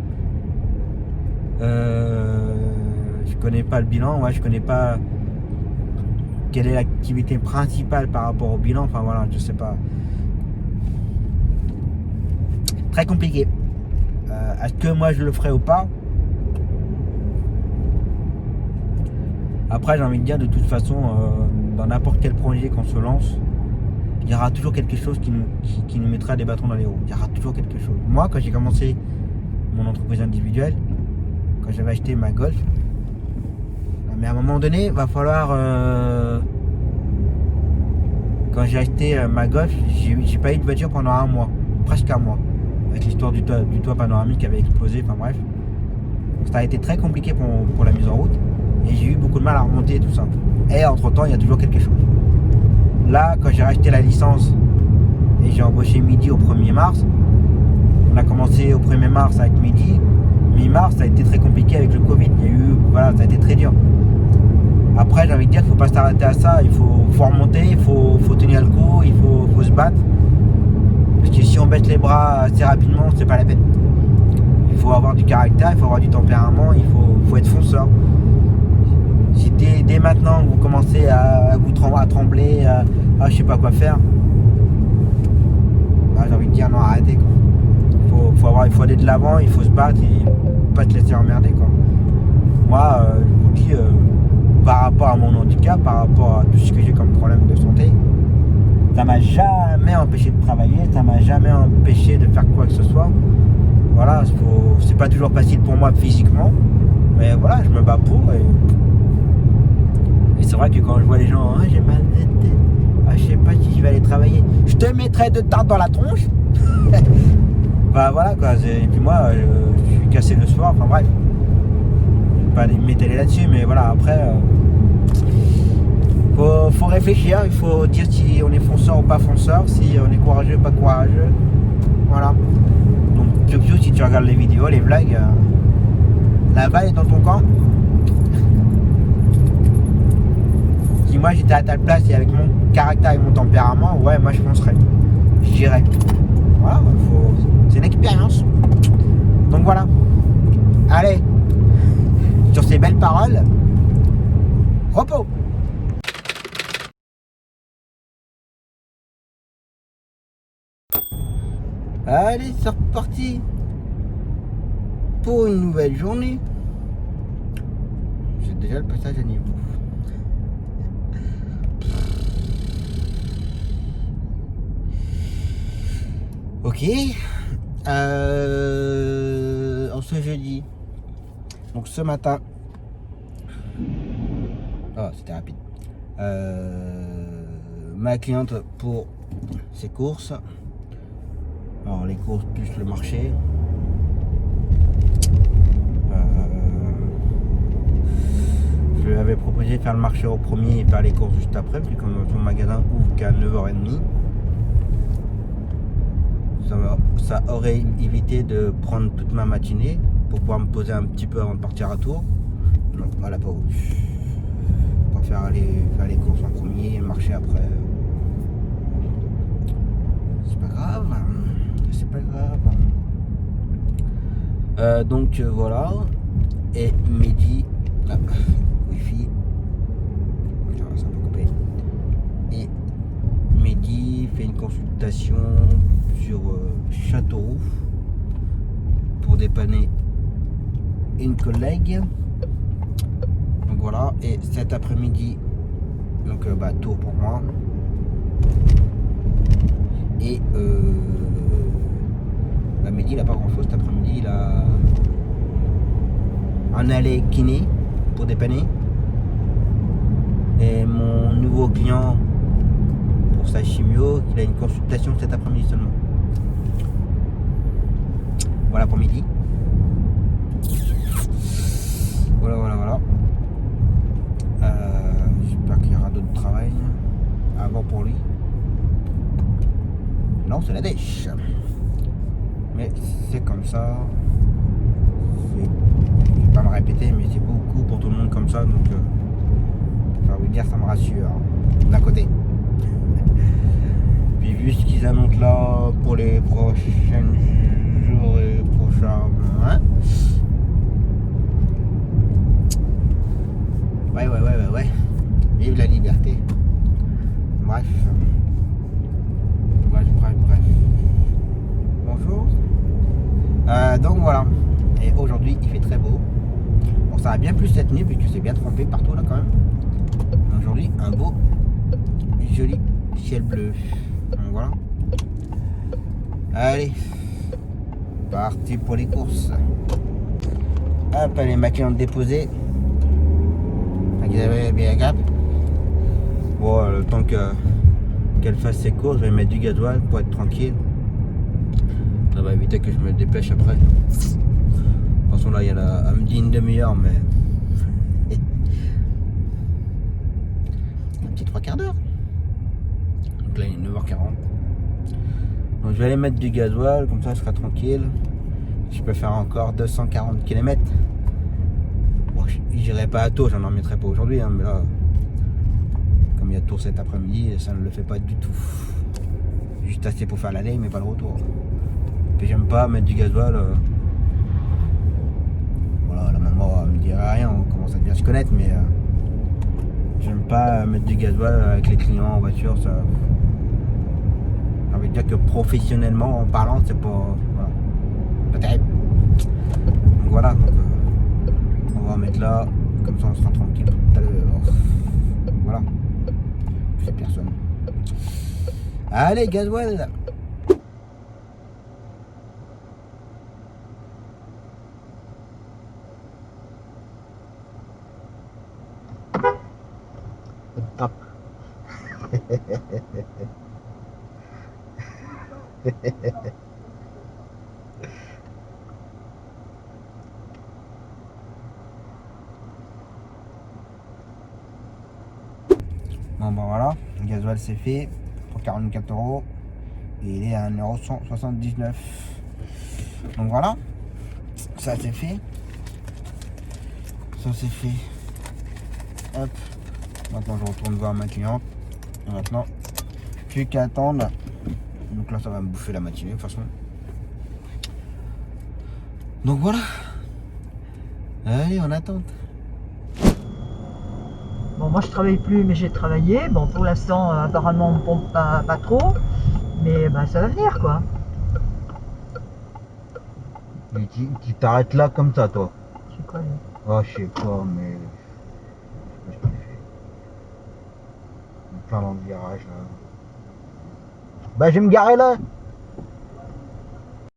Je connais pas le bilan, ouais, je connais pas quelle est l'activité principale par rapport au bilan, enfin voilà, je sais pas. très compliqué. Est-ce que moi je le ferai ou pas? Après, j'ai envie de dire, de toute façon, dans n'importe quel projet qu'on se lance, il y aura toujours quelque chose qui nous mettra des bâtons dans les roues. Il y aura toujours quelque chose. Moi, quand j'ai commencé mon entreprise individuelle, quand j'avais acheté ma Golf, mais à un moment donné, il va falloir... quand j'ai acheté ma Golf, j'ai pas eu de voiture pendant un mois, presque un mois, avec l'histoire du toit panoramique qui avait explosé, enfin bref. Ça a été très compliqué pour la mise en route, et j'ai eu beaucoup de mal à remonter et tout ça. Et entre temps, il y a toujours quelque chose. Là, quand j'ai racheté la licence et j'ai embauché Midi au 1er mars, on a commencé au 1er mars avec Midi. Mi-mars, ça a été très compliqué avec le Covid. Il y a eu, voilà, ça a été très dur. Après, j'ai envie de dire qu'il ne faut pas s'arrêter à ça. Il faut remonter, il faut tenir le coup, il faut se battre. Parce que si on baisse les bras assez rapidement, c'est pas la peine. Il faut avoir du caractère, il faut avoir du tempérament, il faut être fonceur. Si dès maintenant vous commencez à trembler, à je sais pas quoi faire, bah, j'ai envie de dire non, arrêtez quoi. Il faut aller de l'avant, il faut se battre et pas te laisser emmerder quoi. Moi, je vous dis, par rapport à mon handicap, par rapport à tout ce que j'ai comme problème de santé, ça m'a jamais empêché de travailler, ça m'a jamais empêché de faire quoi que ce soit. Voilà, c'est pas toujours facile pour moi physiquement, mais voilà, je me bats pour et c'est vrai que quand je vois les gens, j'ai mal de tête, je sais pas si je vais aller travailler, je te mettrai de tarte dans la tronche. Bah voilà quoi, et puis moi je suis cassé le soir, enfin bref, je vais pas m'étaler là-dessus, mais voilà, après faut réfléchir, il faut dire si on est fonceur ou pas fonceur, si on est courageux ou pas courageux, voilà. Donc Piu, si tu regardes les vidéos, les vlogs, la balle est dans ton camp. Si moi j'étais à ta place et avec mon caractère et mon tempérament, ouais, moi je foncerais, je dirais. Voilà, c'est une expérience. Donc voilà. Allez, sur ces belles paroles, repos. Allez, c'est reparti pour une nouvelle journée. J'ai déjà le passage à niveau. Ok, en ce jeudi, donc ce matin, c'était rapide, ma cliente pour ses courses, alors les courses plus le marché, je lui avais proposé de faire le marché au premier et faire les courses juste après, puis comme son magasin ouvre qu'à 9h30, ça aurait évité de prendre toute ma matinée pour pouvoir me poser un petit peu avant de partir à Tours. Non, voilà, pas voulu. Je préfère aller faire les courses en premier et marcher après. C'est pas grave. C'est pas grave. Donc voilà. Et midi. Wi-Fi. Ça va couper. Et midi, fait une consultation sur Châteauroux pour dépanner une collègue. Donc voilà, et cet après-midi, donc Tours pour moi. Et midi il a pas grand chose cet après-midi, il a un aller kiné pour dépanner. Et mon nouveau client pour sa chimio, il a une consultation cet après-midi seulement. Voilà pour midi. Voilà. J'espère qu'il y aura d'autres travail avant pour lui. Non, c'est la dèche. Mais c'est comme ça. Je vais pas me répéter, mais c'est beaucoup pour tout le monde comme ça, donc je vais vous dire, ça me rassure d'un côté. Puis vu ce qu'ils annoncent là pour les prochains jours et prochains mois, ouais. Vive la liberté. Bref. Bonjour. ça va bien plus cette nuit vu que c'est bien trompé partout là quand même. Aujourd'hui, un beau, joli ciel bleu. Donc voilà. Allez, parti pour les courses. Hop, allez, ma cliente déposée. Vous avez bien gap. Bon, le temps qu'elle fasse ses courses, je vais mettre du gasoil pour être tranquille. Ça va éviter que je me dépêche après. De toute façon, là, il y a elle me dit une demi-heure, mais. Un petit 3/4 d'heure. Donc là, il est 9h40. Donc je vais aller mettre du gasoil, comme ça je serai tranquille. Je peux faire encore 240 km. Bon, j'irai pas à Tours, j'en mettrai pas aujourd'hui, hein, mais là, comme il y a Tours cet après-midi, ça ne le fait pas du tout. Juste assez pour faire l'aller, mais pas le retour. Puis j'aime pas mettre du gasoil. Voilà, la maman me dirait rien, on commence à bien se connaître, mais j'aime pas mettre du gasoil avec les clients en voiture, ça. J'ai envie de dire que professionnellement en parlant, c'est pas. Voilà, pas terrible. Donc voilà, donc, on va mettre là, comme ça on sera tranquille tout à l'heure. Voilà. C'est personne. Allez, gasoil! Hop. Bon ben voilà, le gasoil c'est fait pour 44 € et il est à 1,179 €. Donc voilà, ça c'est fait. Ça c'est fait. Hop. Maintenant je retourne voir ma cliente. Et maintenant, plus qu'à attendre. Donc là ça va me bouffer la matinée de toute façon. Donc voilà. Allez, on attend. Bon, moi je travaille plus, mais j'ai travaillé. Bon, pour l'instant, apparemment, on pompe pas trop. Mais bah, ça va venir, quoi. Et tu t'arrêtes là comme ça, toi? C'est quoi, lui? Oh, je sais pas, mais. Je sais pas ce qu'il fait. Plein dans le virage, là. Bah, je vais me garer là.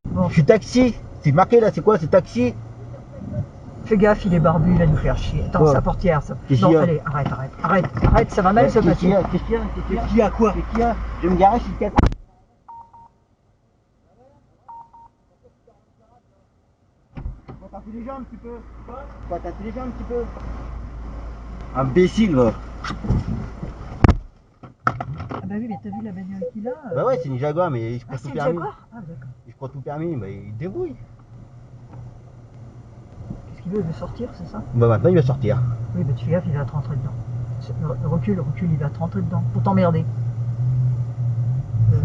Bon, Je suis taxi. C'est marqué là, c'est quoi? C'est taxi? fais gaffe, il est barbu, il va nous faire chier. Attends, Quoi? sa portière, ça. Qu'est-ce Non, qu'il y a? allez, arrête, ça va mal se passer. Qu'est-ce qu'il y a? Qu'est-ce qu'il y a quoi? Qu'est-ce qu'il y a? Je vais me garer, je suis taxi. Faut tâter les jambes un petit peu. Faut tâter les jambes un petit peu. Imbécile, va. Ah bah oui, mais t'as vu la bagnole qu'il a Bah ouais, c'est une Jaguar, mais il se croit Ah, c'est tout le permis. Jaguar? Ah, d'accord. Il se croit tout permis, bah il débrouille. Qu'est-ce qu'il veut? Il veut sortir, c'est ça? Bah maintenant il va sortir. Oui, bah tu fais gaffe, il va te rentrer dedans. Recule, il va te rentrer dedans. Pour t'emmerder. Il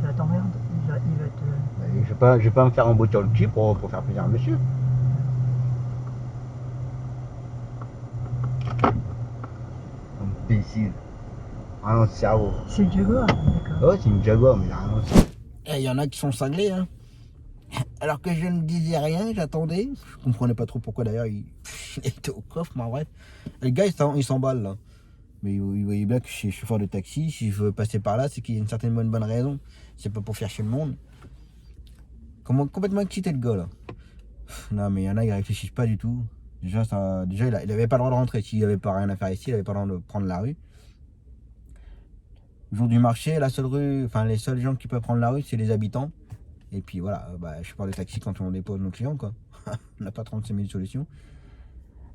va t'emmerder. Il va te. Je vais pas me faire emboutir le cul pour faire plaisir à monsieur. Imbécile. Rien dans le cerveau. C'est le Jaguar, d'accord. Ouais, c'est une Jaguar, mais il a rien dans le cerveau. Et il y en a qui sont cinglés, hein. Alors que je ne disais rien, j'attendais. Je comprenais pas trop pourquoi d'ailleurs il était au coffre, mais bref. Le gars il s'emballe là. Mais il voyait bien que je suis chauffeur de taxi. Si je veux passer par là, c'est qu'il y a une certaine bonne raison. C'est pas pour faire chier le monde. Comment complètement excité le gars là. Non mais il y en a, ils réfléchissent pas du tout. Déjà il avait pas le droit de rentrer. S'il avait pas rien à faire ici, il avait pas le droit de prendre la rue. Le jour du marché, la seule rue, enfin les seuls gens qui peuvent prendre la rue, c'est les habitants. Et puis voilà, bah, je parle de taxi quand on dépose nos clients, quoi. On n'a pas 36 000 solutions.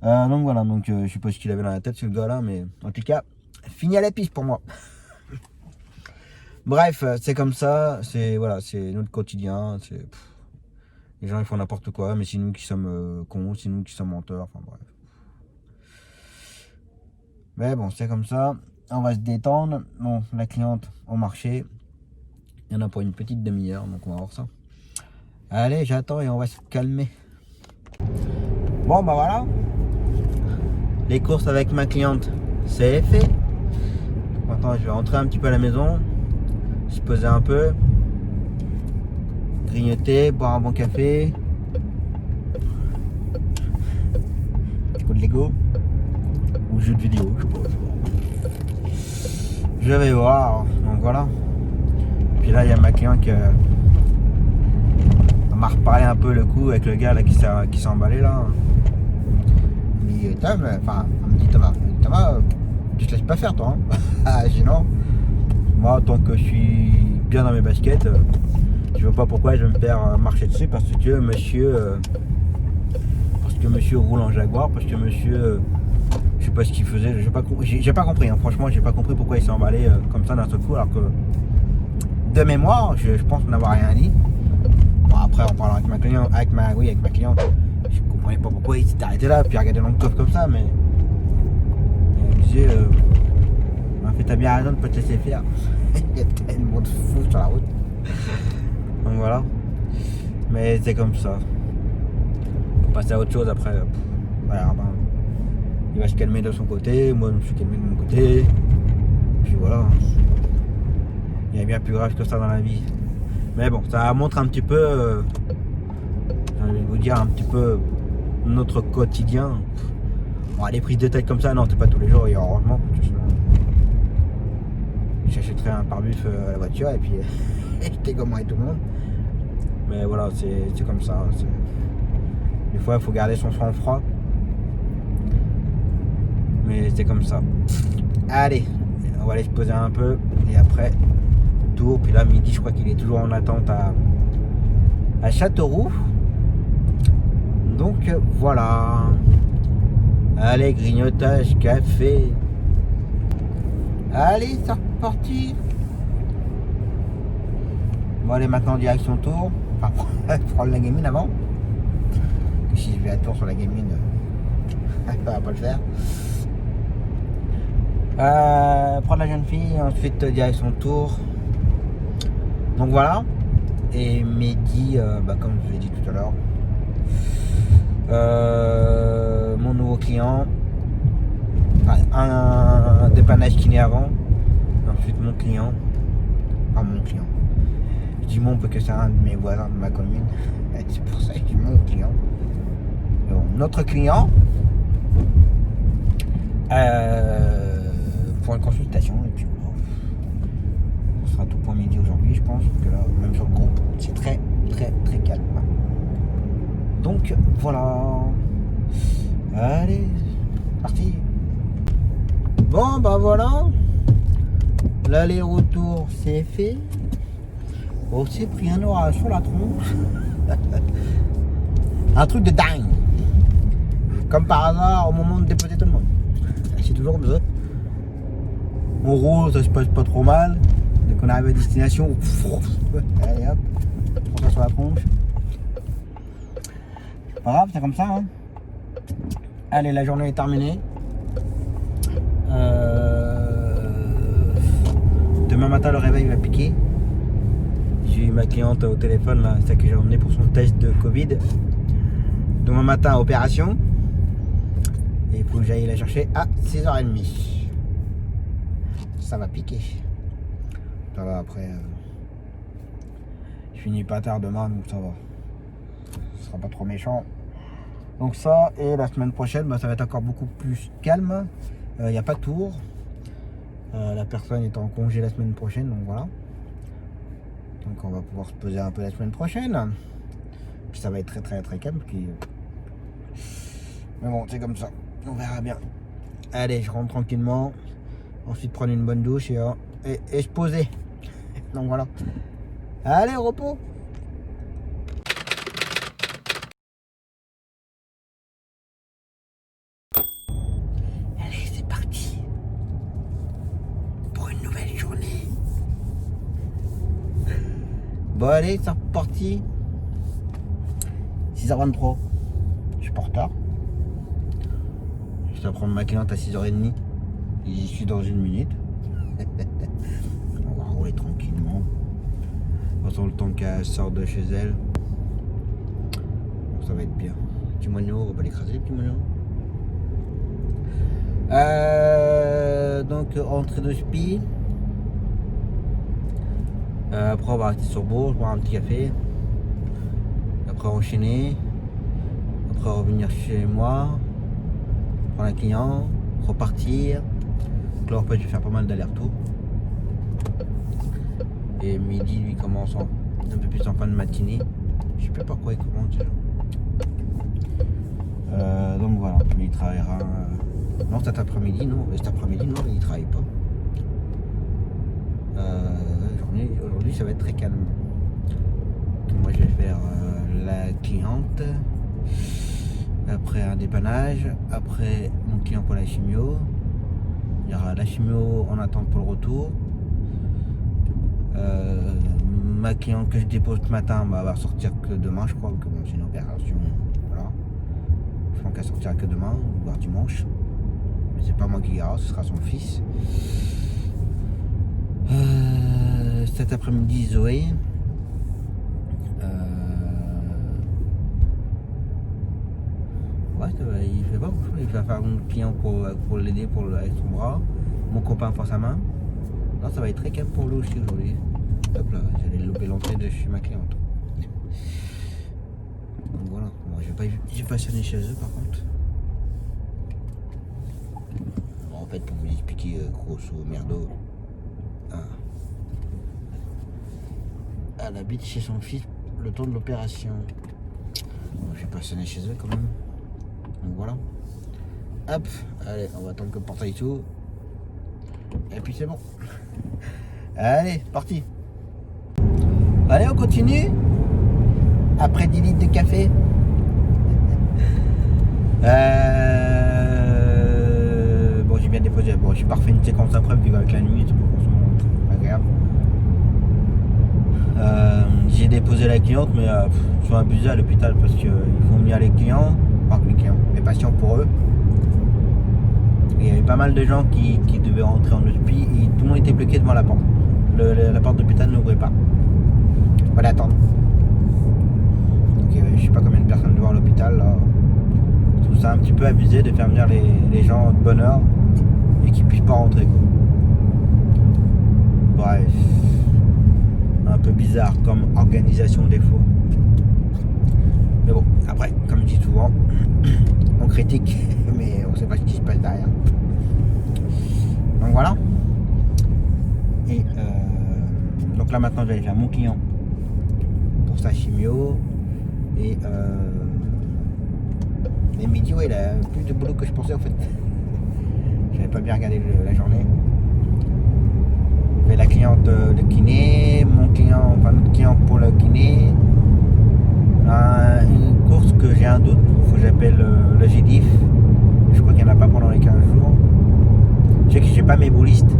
Donc voilà, je sais pas ce qu'il avait dans la tête ce gars-là, mais en tout cas, fini à la piste pour moi. Bref, c'est comme ça, c'est voilà, c'est notre quotidien. Les gens ils font n'importe quoi, mais c'est nous qui sommes cons, c'est nous qui sommes menteurs, enfin bref. Mais bon, c'est comme ça, on va se détendre. Bon, la cliente au marché. Il y en a pour une petite demi-heure, donc on va voir ça. Allez, j'attends et on va se calmer. Bon, bah voilà. Les courses avec ma cliente, c'est fait. Maintenant, je vais rentrer un petit peu à la maison, se poser un peu, grignoter, boire un bon café. Lego ou jeux de vidéo, je sais pas. Je vais voir, donc voilà. Puis là il y a ma cliente qui m'a reparlé un peu le coup avec le gars là qui s'est emballé là. Il me dit Thomas, tu te laisses pas faire toi hein. Ah j'ai non. Moi tant que je suis bien dans mes baskets, je vois pas pourquoi je vais me faire marcher dessus parce que monsieur roule en Jaguar, parce que monsieur je sais pas ce qu'il faisait, j'ai pas compris hein. Franchement j'ai pas compris pourquoi il s'est emballé comme ça d'un seul coup alors que de mémoire je pense n'avoir rien dit. Bon après en parlant avec ma cliente, je comprenais pas pourquoi il s'était arrêté là puis regarder dans le coffre comme ça mais il me disait en fait t'as bien raison de pas te laisser faire. Il y a tellement de fous sur la route. Donc voilà. Mais c'est comme ça. Faut passer à autre chose après. Voilà, ben, il va se calmer de son côté, moi je me suis calmé de mon côté. Puis voilà. Il y a bien plus grave que ça dans la vie. Mais bon, ça montre un petit peu, j'ai envie de vous dire un petit peu notre quotidien. Bon, les prises de tête comme ça, non, c'est pas tous les jours et heureusement. Sinon, j'achèterais un pare-buff à la voiture et puis j'étais comme moi et tout le monde. Mais voilà, c'est comme ça. Des fois, il faut garder son sang-froid. Mais c'est comme ça. Allez, on va aller se poser un peu et après tour. Puis là, midi, je crois qu'il est toujours en attente à Châteauroux. Donc voilà. Allez, grignotage, café. Allez, c'est reparti. Bon, allez, maintenant direction Tours. Enfin, prendre la gamine avant. Si je vais à Tours sur la gamine, ça va pas le faire. Prendre la jeune fille, ensuite direction Tours. Donc voilà. Et midi, comme je vous ai dit tout à l'heure, mon nouveau client. Un dépannage kiné avant. Ensuite mon client. Enfin mon client. Je dis mon parce que c'est un de mes voisins de ma commune. Et c'est pour ça que je dis mon client. Donc, notre client. Pour une consultation. Et puis voilà. Ce sera tout pour midi aujourd'hui, je pense. Que là, même sur le groupe, c'est très très très calme. Donc voilà. Allez, parti. Bon bah voilà. L'aller-retour c'est fait. On s'est pris un orage sur la tronche. Un truc de dingue. Comme par hasard au moment de déposer tout le monde. C'est toujours comme ça. On roule, ça se passe pas trop mal. Dès qu'on arrive à destination, allez hop, on passe sur la tronche. Pas grave, c'est comme ça hein. Allez, la journée est terminée. Demain matin le réveil va piquer. J'ai eu ma cliente au téléphone là, celle que j'ai emmenée pour son test de Covid. Demain matin opération. Et il faut que j'aille la chercher à 6h30. Ça va piquer. Ça va après. Je finis pas tard demain donc ça va. Ce sera pas trop méchant. Donc ça, et la semaine prochaine, ça va être encore beaucoup plus calme. Il n'y a pas de tour. La personne est en congé la semaine prochaine, donc voilà. Donc on va pouvoir se poser un peu la semaine prochaine. Puis ça va être très très très calme. Puis... Mais bon, c'est comme ça. On verra bien. Allez, je rentre tranquillement. Ensuite prendre une bonne douche et se poser. Donc voilà. Allez, au repos. Bon allez, c'est reparti. 6h23. Je suis pas en retard. Je dois prendre ma cliente à 6h30. J'y suis dans 1 minute. On va rouler tranquillement. On attend le temps qu'elle sorte de chez elle. Ça va être bien. Petit moineau, on va pas l'écraser, petit moineau. Donc entrée de spi. Après on va rester sur Bourges, boire un petit café. Après enchaîner. Après revenir chez moi. prendre un client, repartir. Donc là en fait je vais faire pas mal d'allers-retours. Et midi lui commence un peu plus en fin de matinée. Je sais pas pourquoi il commence déjà. Donc voilà, lui il travaillera. Non, cet après-midi, non, il travaille pas. Aujourd'hui ça va être très calme. Donc, moi je vais faire la cliente, après un dépannage, après mon client pour la chimio. Il y aura la chimio en attente pour le retour. Ma cliente que je dépose ce matin va sortir que demain, je crois, que bon, c'est une opération. Voilà. Je pense qu'elle sortira que demain, voire dimanche. Mais c'est pas moi qui ira, ce sera son fils. Cet après-midi, Zoé. Ouais, il fait pas beaucoup. Il va faire un client pour l'aider avec son bras. Mon copain pour sa main. Non, ça va être très calme pour lui aussi aujourd'hui. Hop là, j'allais louper l'entrée de chez ma cliente. Donc voilà, bon, j'ai pas sonné chez eux par contre. Bon, en fait, pour vous expliquer grosso merdo, elle habite chez son fils le temps de l'opération. Bon, j'ai pas sonné chez eux quand même. Donc voilà. Hop, allez, on va attendre que le portail s'ouvre. Et puis c'est bon. Allez, parti. Allez, on continue. Après 10 litres de café. Bon, j'ai bien déposé. Bon, j'ai pas refait une séquence après, puis avec la nuit, c'est pas forcément agréable. J'ai déposé la cliente, mais ils sont abusés à l'hôpital parce qu'ils font venir les clients, les patients pour eux. Et il y avait pas mal de gens qui devaient rentrer en hôpital et tout le monde était bloqué devant la porte. La porte d'hôpital n'ouvrait pas. Fallait attendre. Donc je sais pas combien de personnes devant l'hôpital. Là. Je trouve ça un petit peu abusé de faire venir les gens de bonne heure et qu'ils puissent pas rentrer. Quoi. Bref. Un peu bizarre comme organisation des fois. Mais bon, après, comme je dis souvent, on critique, mais on sait pas ce qui se passe derrière. Donc voilà. Et donc là maintenant, j'allais faire mon client pour sa chimio. Et midi, ouais, il a plus de boulot que je pensais en fait. J'avais pas bien regardé la journée. La cliente de kiné, notre client pour le kiné, une course que j'ai un doute, il faut que j'appelle le GDIF, je crois qu'il n'y en a pas pendant les 15 jours, je sais que j'ai pas mes boulistes,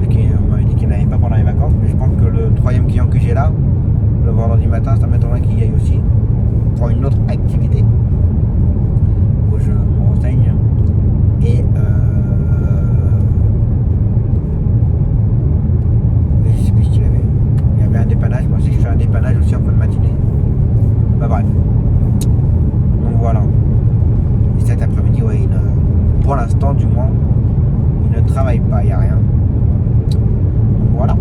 on m'avait dit qu'il n'y en avait pas pendant les vacances, mais je pense que le troisième client que j'ai là, le vendredi matin, ça m'étonnerait qu'il y aille aussi, pour une autre activité, où je me renseigne, et un dépannage, moi aussi je fais un dépannage aussi en fin de matinée. Bah bref. Donc voilà. Et cet après-midi, ouais, pour l'instant du moins, il ne travaille pas, il n'y a rien. Donc voilà.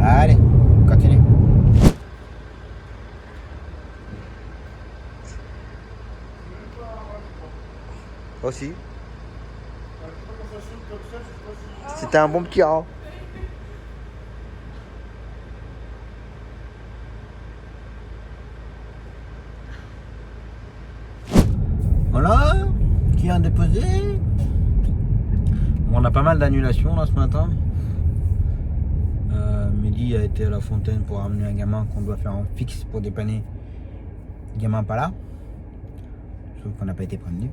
Allez, continue. Aussi. C'était un bon petit rat. Voilà, qui a déposé. Bon, on a pas mal d'annulations là ce matin. Mehdi a été à la fontaine pour ramener un gamin qu'on doit faire en fixe pour dépanner. Gamin pas là. Sauf qu'on n'a pas été prévenu.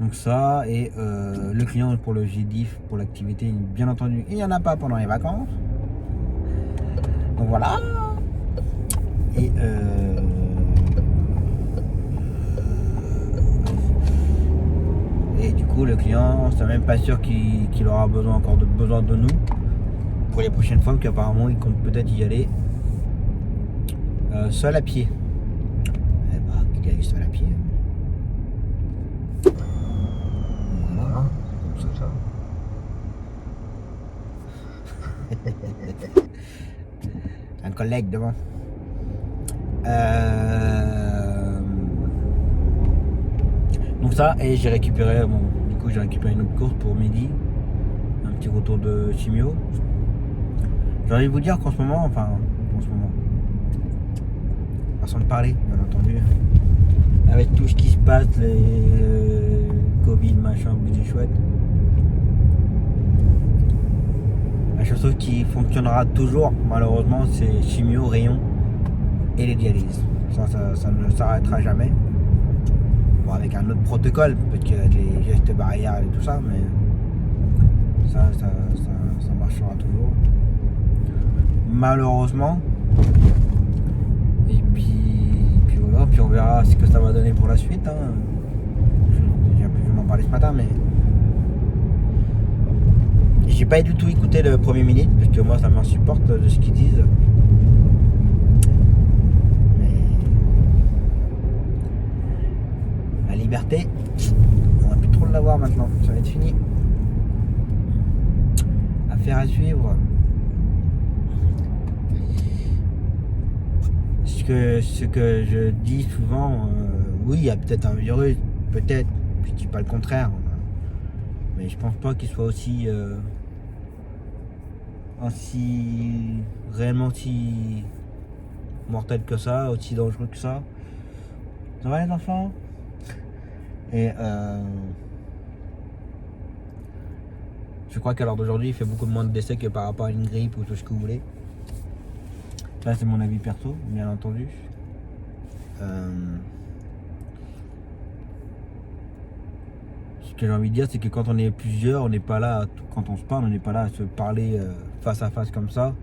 Donc ça, et le client pour le GDIF, pour l'activité, bien entendu, il n'y en a pas pendant les vacances. Donc voilà. Et du coup, le client, c'est même pas sûr qu'il aura besoin de nous pour les prochaines fois, qu'apparemment il compte peut-être y aller seul à pied. Eh bah, qu'il y aille seul à pied. Voilà, comme ça. Un collègue devant. Donc ça, et j'ai récupéré, du coup j'ai récupéré une autre course pour midi. Un petit retour de chimio. J'ai envie de vous dire qu'en ce moment, façon de parler, bien entendu, avec tout ce qui se passe, les Covid, machin, budget chouette. La chose qui fonctionnera toujours, malheureusement, c'est chimio, rayon et les dialyses. Ça ne s'arrêtera jamais. Bon, avec un autre protocole, peut-être qu'il y a des gestes barrières et tout ça, mais ça marchera toujours. Malheureusement. Et puis voilà, puis on verra ce que ça va donner pour la suite. J'ai pu m'en parler ce matin, mais j'ai pas du tout écouté le premier minute, parce que moi ça m'insupporte de ce qu'ils disent. Mais la liberté, on va plus trop l'avoir maintenant, ça va être fini. Affaire à suivre. Ce que je dis souvent, oui, il y a peut-être un virus, peut-être, je dis pas le contraire, mais je pense pas qu'il soit aussi réellement aussi mortel que ça, aussi dangereux que ça. Ça va les enfants? Et je crois qu'à l'heure d'aujourd'hui, il fait beaucoup moins de décès que par rapport à une grippe ou tout ce que vous voulez. Ça, c'est mon avis perso, bien entendu. Ce que j'ai envie de dire, c'est que quand on est plusieurs, on n'est pas là, quand on se parle, on n'est pas là à se parler face à face comme ça,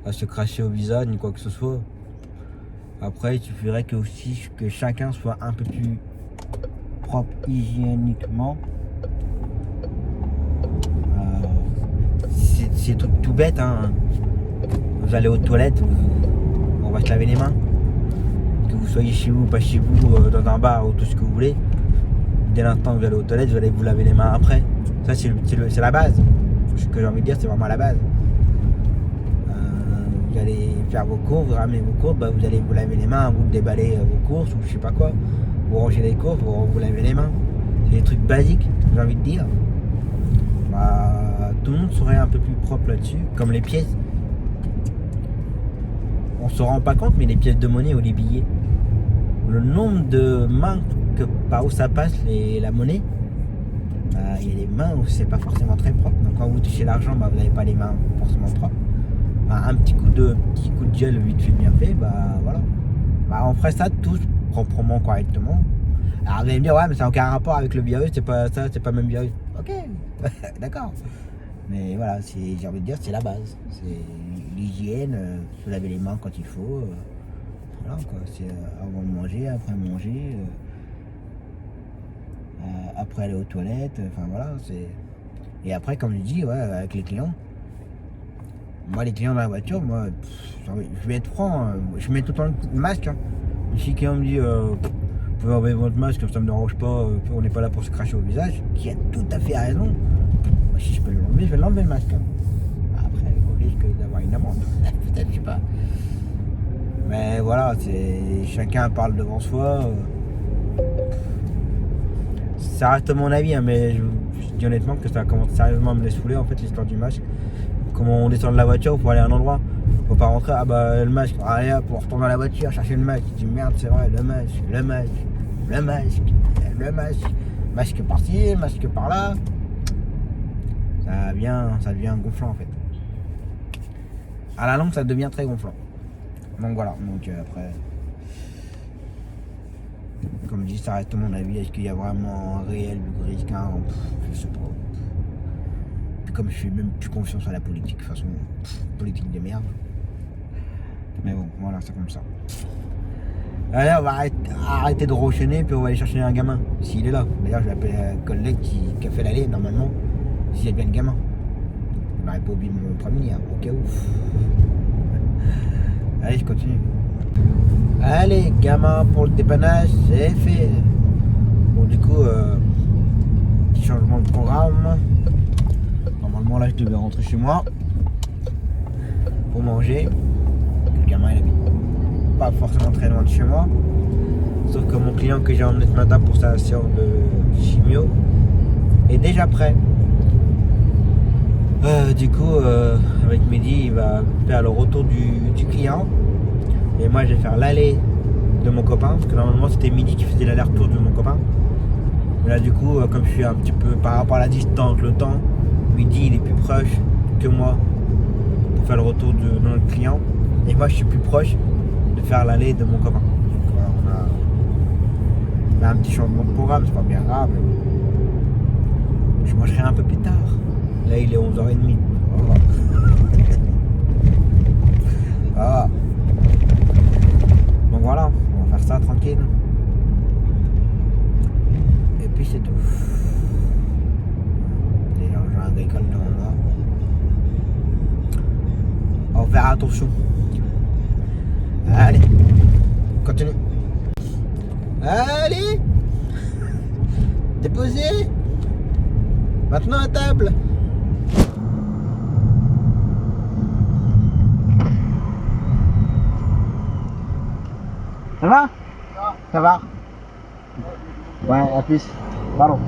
à se cracher au visage, ni quoi que ce soit. Après, il suffirait que chacun soit un peu plus propre hygiéniquement. C'est tout bête, hein. Vous allez aux toilettes, on va se laver les mains. Que vous soyez chez vous, pas chez vous, dans un bar ou tout ce que vous voulez. Dès l'instant que vous allez aux toilettes, vous allez vous laver les mains après. Ça, c'est la base. Ce que j'ai envie de dire, c'est vraiment la base. Vous allez faire vos courses, vous ramenez vos courses, vous allez vous laver les mains, vous déballez vos courses ou je sais pas quoi. Vous rangez les courses, vous lavez les mains. C'est des trucs basiques, j'ai envie de dire. Tout le monde serait un peu plus propre là-dessus, comme les pièces. On se rend pas compte, mais les pièces de monnaie ou les billets, le nombre de mains par où ça passe la monnaie, il y a des mains où c'est pas forcément très propre. Donc quand vous touchez l'argent, vous n'avez pas les mains forcément propres. Un petit coup de gel vite fait bien fait, voilà. On ferait ça tous proprement, correctement. Alors vous allez me dire, ouais, mais ça n'a aucun rapport avec le virus, c'est pas ça, c'est pas le même virus. Ok, d'accord. Mais voilà, j'ai envie de dire, c'est la base. C'est l'hygiène, se laver les mains quand il faut. Voilà quoi, c'est avant de manger, après manger, après aller aux toilettes, enfin voilà, c'est. Et après, comme je dis, ouais, avec les clients. Moi, les clients dans la voiture, je vais être franc, je mets tout le temps le masque. Si quelqu'un me dit, vous pouvez enlever votre masque, ça me dérange pas, on n'est pas là pour se cracher au visage, qui a tout à fait raison. Si je peux l'enlever, je vais l'enlever le masque. Après, au risque d'avoir une amende, peut-être, je sais pas. Mais voilà, chacun parle devant soi. Ça reste mon avis, mais je dis honnêtement que ça commence sérieusement à me les saouler, en fait, l'histoire du masque. Comment on descend de la voiture pour aller à un endroit, faut pas rentrer, le masque, allez hop, on retourne dans la voiture, chercher le masque. Je dis merde, c'est vrai, le masque par-ci, masque par-là. Ça devient gonflant en fait. À la longue, ça devient très gonflant. Donc voilà, après, comme je dis, ça reste mon avis. Est-ce qu'il y a vraiment un réel risque, je sais pas. Puis comme je fais même plus confiance à la politique, de toute façon, politique de merde. Mais bon, voilà, c'est comme ça. Allez, on va arrêter de rochaner, puis on va aller chercher un gamin, s'il est là. D'ailleurs, je vais appeler un collègue qui a fait l'aller, normalement, s'il y a bien le gamin. Il m'aurait pas oublié mon premier, au cas où. Allez, je continue. Allez, gamin pour le dépannage, c'est fait. Bon, du coup, petit changement de programme. Normalement, là, je devais rentrer chez moi pour manger. Le gamin, il habite pas forcément très loin de chez moi. Sauf que mon client que j'ai emmené ce matin pour sa séance de chimio est déjà prêt. Du coup, avec Mehdi, il va faire le retour du client. Et moi, je vais faire l'aller de mon copain. Parce que normalement, c'était Mehdi qui faisait l'aller-retour de mon copain. Mais là, du coup, comme je suis un petit peu par rapport à la distance, le temps, Mehdi, il est plus proche que moi pour faire le retour de notre client. Et moi, je suis plus proche de faire l'aller de mon copain. Donc, voilà, on a un petit changement de programme, c'est pas bien grave. Je mangerai un peu plus tard. Là, il est 11h30. Voilà. Ah. Donc voilà, on va faire ça tranquille. Et puis c'est tout. Déjà, j'ai un agricole devant moi. On va faire attention. Allez, continue. Allez, déposez. Maintenant à table. Ça va? Ça va? Ouais, à plus. Pardon.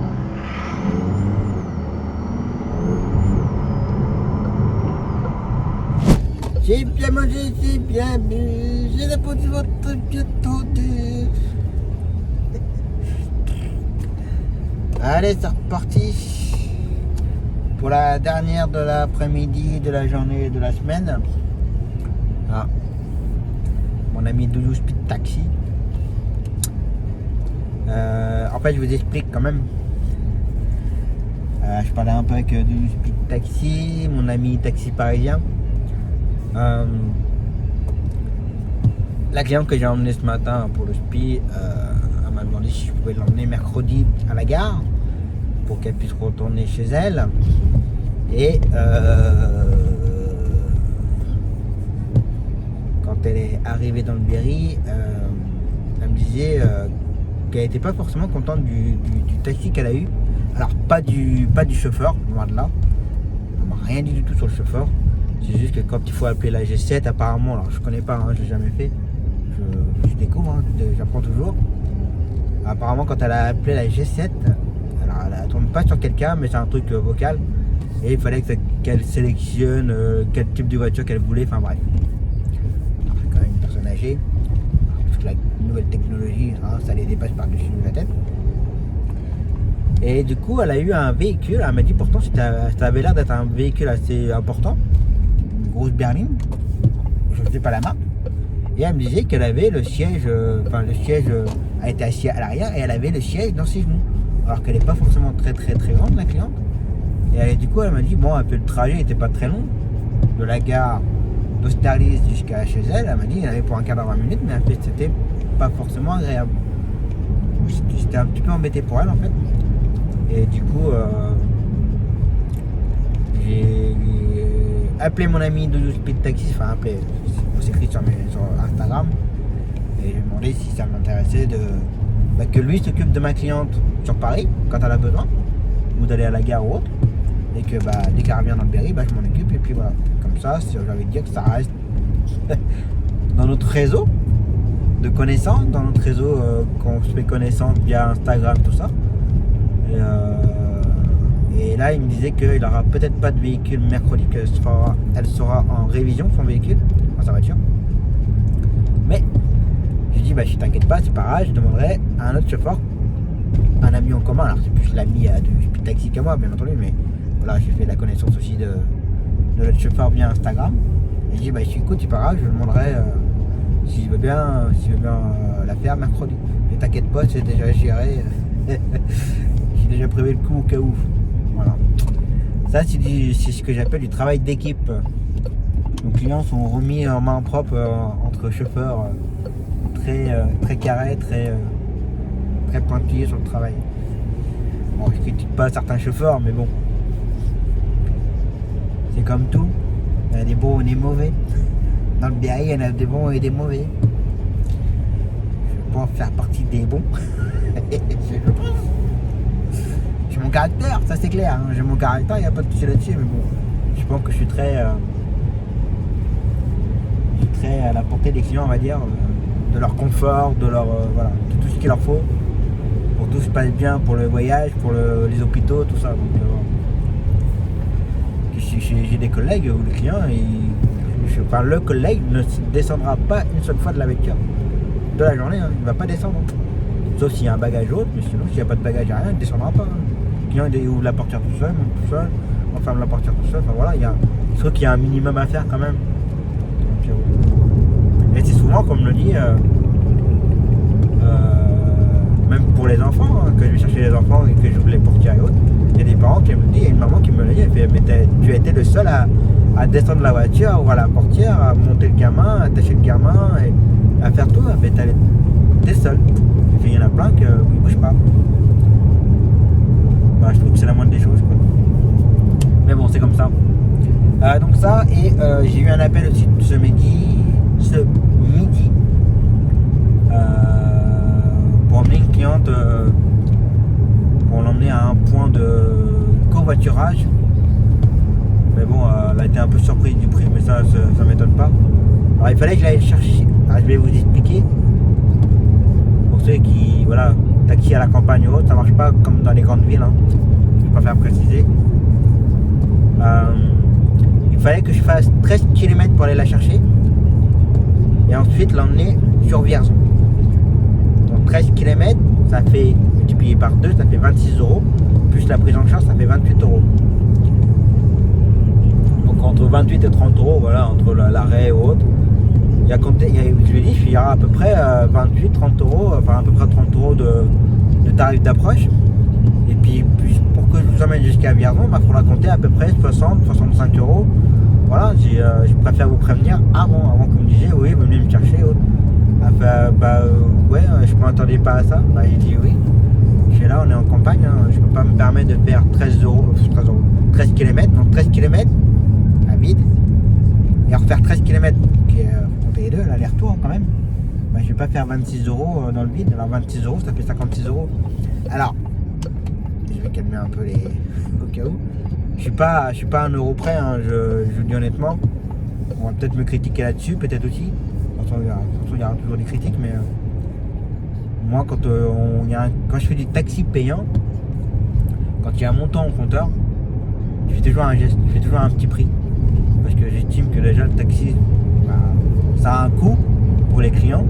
J'ai bien mangé, j'ai bien bu, j'ai la peau de votre bien tendue. Allez, c'est reparti pour la dernière de l'après-midi, de la journée, de la semaine. Ah. Mon ami Doudou Speed Taxi. En fait, je vous explique quand même. Je parlais un peu avec Doudou Speed Taxi, mon ami taxi parisien. La cliente que j'ai emmenée ce matin pour le SPI, elle m'a demandé si je pouvais l'emmener mercredi à la gare pour qu'elle puisse retourner chez elle. Et quand elle est arrivée dans le Berry, elle me disait qu'elle n'était pas forcément contente du taxi qu'elle a eu. Alors pas du chauffeur, loin de là. On m'a rien dit du tout sur le chauffeur. C'est juste que quand il faut appeler la G7, apparemment, alors je connais pas, hein, je l'ai jamais fait. Je découvre, hein, j'apprends toujours. Apparemment, quand elle a appelé la G7, alors elle ne tombe pas sur quelqu'un, mais c'est un truc vocal. Et il fallait qu'elle sélectionne quel type de voiture qu'elle voulait, enfin bref. C'est quand même une personne âgée. Parce que la nouvelle technologie, hein, ça les dépasse par-dessus la tête. Et du coup, elle a eu un véhicule. Elle m'a dit pourtant, ça avait l'air d'être un véhicule assez important. Une grosse berline. Je ne sais pas la marque. Et elle me disait qu'elle avait le siège, le siège a été assis à l'arrière et elle avait le siège dans ses genoux. Alors qu'elle n'est pas forcément très grande, la cliente. Et du coup, elle m'a dit, bon, un peu le trajet n'était pas très long. De la gare d'Austerlitz jusqu'à chez elle, elle m'a dit, il y en avait pour un quart d'heure, 20 minutes, mais en fait, c'était pas forcément agréable. J'étais un petit peu embêté pour elle, en fait. Et du coup, j'ai appelé mon ami Doudou Speed Taxi, enfin appelé, on s'écrit sur Instagram, et j'ai demandé si ça m'intéressait que lui s'occupe de ma cliente sur Paris quand elle a besoin, ou d'aller à la gare ou autre, et que dès qu'elle revient dans le Berry, je m'en occupe, et puis voilà. Comme ça, j'ai envie de dire que ça reste dans notre réseau de connaissances, dans notre réseau qu'on se fait connaissance via Instagram, tout ça. Et là, il me disait qu'il n'aura peut-être pas de véhicule mercredi, qu'elle sera en révision, son véhicule, sa voiture. Mais, je dis, si t'inquiète pas, c'est pas grave, je demanderai à un autre chauffeur, un ami en commun. Alors, c'est plus l'ami du Speed Taxi qu'à moi, bien entendu, mais voilà, j'ai fait la connaissance aussi de notre chauffeur via Instagram. Et je dis, écoute, c'est pas grave, je lui demanderai s'il veut bien la faire mercredi. Mais t'inquiète pas, c'est déjà géré. J'ai déjà prévu le coup au cas où. Voilà. Ça, c'est ce que j'appelle du travail d'équipe. Nos clients sont remis en main propre entre chauffeurs très carrés, très pointillés sur le travail. Bon, je critique pas certains chauffeurs, mais bon. C'est comme tout. Il y en a des bons et des mauvais. Dans le Berry, il y en a des bons et des mauvais. Je vais pas faire partie des bons. Je pense. J'ai mon caractère, ça c'est clair. Hein. J'ai mon caractère, il n'y a pas de souci là-dessus. Mais bon, je pense que je suis très à la portée des clients, on va dire, de leur confort, de leur de tout ce qu'il leur faut pour tout se passe bien pour le voyage, pour les hôpitaux, tout ça. Donc, j'ai des collègues ou des clients, le collègue ne descendra pas une seule fois de la voiture de la journée, hein. Il ne va pas descendre. Sauf s'il y a un bagage autre, mais sinon s'il n'y a pas de bagage à rien, il ne descendra pas. Le client il ouvre la portière tout seul, on ferme la portière tout seul. Enfin voilà, je trouve qu'il y a un minimum à faire quand même. Donc, et c'est souvent, comme me le dit, même pour les enfants, hein, que je vais chercher les enfants et que j'ouvre les portières et autres, il y a des parents qui me disent, il y a une maman qui me l'a dit, elle fait, mais tu as été le seul à descendre la voiture, à ouvrir la portière, à monter le gamin, à attacher le gamin, et à faire tout, mais t'es seul. Il y en a plein qui ne bougent pas. Bah, je trouve que c'est la moindre des choses, quoi. Mais bon, c'est comme ça. Donc ça, et j'ai eu un appel aussi ce midi pour emmener une cliente, pour l'emmener à un point de covoiturage. Mais bon, elle a été un peu surprise du prix, mais ça m'étonne pas. Alors il fallait que j'aille chercher. Alors, je vais vous expliquer. Pour ceux qui, voilà, taxi à la campagne ou autre, ça marche pas comme dans les grandes villes, hein. Je vais pas faire préciser. Il fallait que je fasse 13 km pour aller la chercher et ensuite l'emmener sur Vierzon. Donc 13 km, ça fait multiplié par 2, ça fait 26 €, plus la prise en charge, ça fait 28 €. Donc entre 28 et 30 €, voilà, entre l'arrêt et autres. Je lui ai dit, il y aura à peu près 28, 30 €, enfin à peu près 30 € de tarif d'approche. Et puis pour que je vous emmène jusqu'à Vierzon, il faudra compter à peu près 60, 65 €. Voilà, je préfère vous prévenir avant que vous me disiez, oui, venez me chercher. Ouais, je ne m'attendais pas à ça. Bah, il dit oui. Je suis là, on est en campagne, hein. Je ne peux pas me permettre de faire 13 km, donc 13 km à vide, et refaire 13 km, qui est compter les deux, l'aller-retour quand même. Bah, je ne vais pas faire 26 € dans le vide. Alors 26 €, ça fait 56 €. Alors, je vais calmer un peu au cas où. Je suis pas à 1 € près, hein, je vous dis honnêtement. On va peut-être me critiquer là-dessus, peut-être aussi. Il y aura toujours des critiques, mais moi, quand je fais du taxi payant, quand il y a un montant au compteur, je fais toujours un geste, je fais toujours un petit prix. Parce que j'estime que déjà le taxi, ça a un coût pour les clients.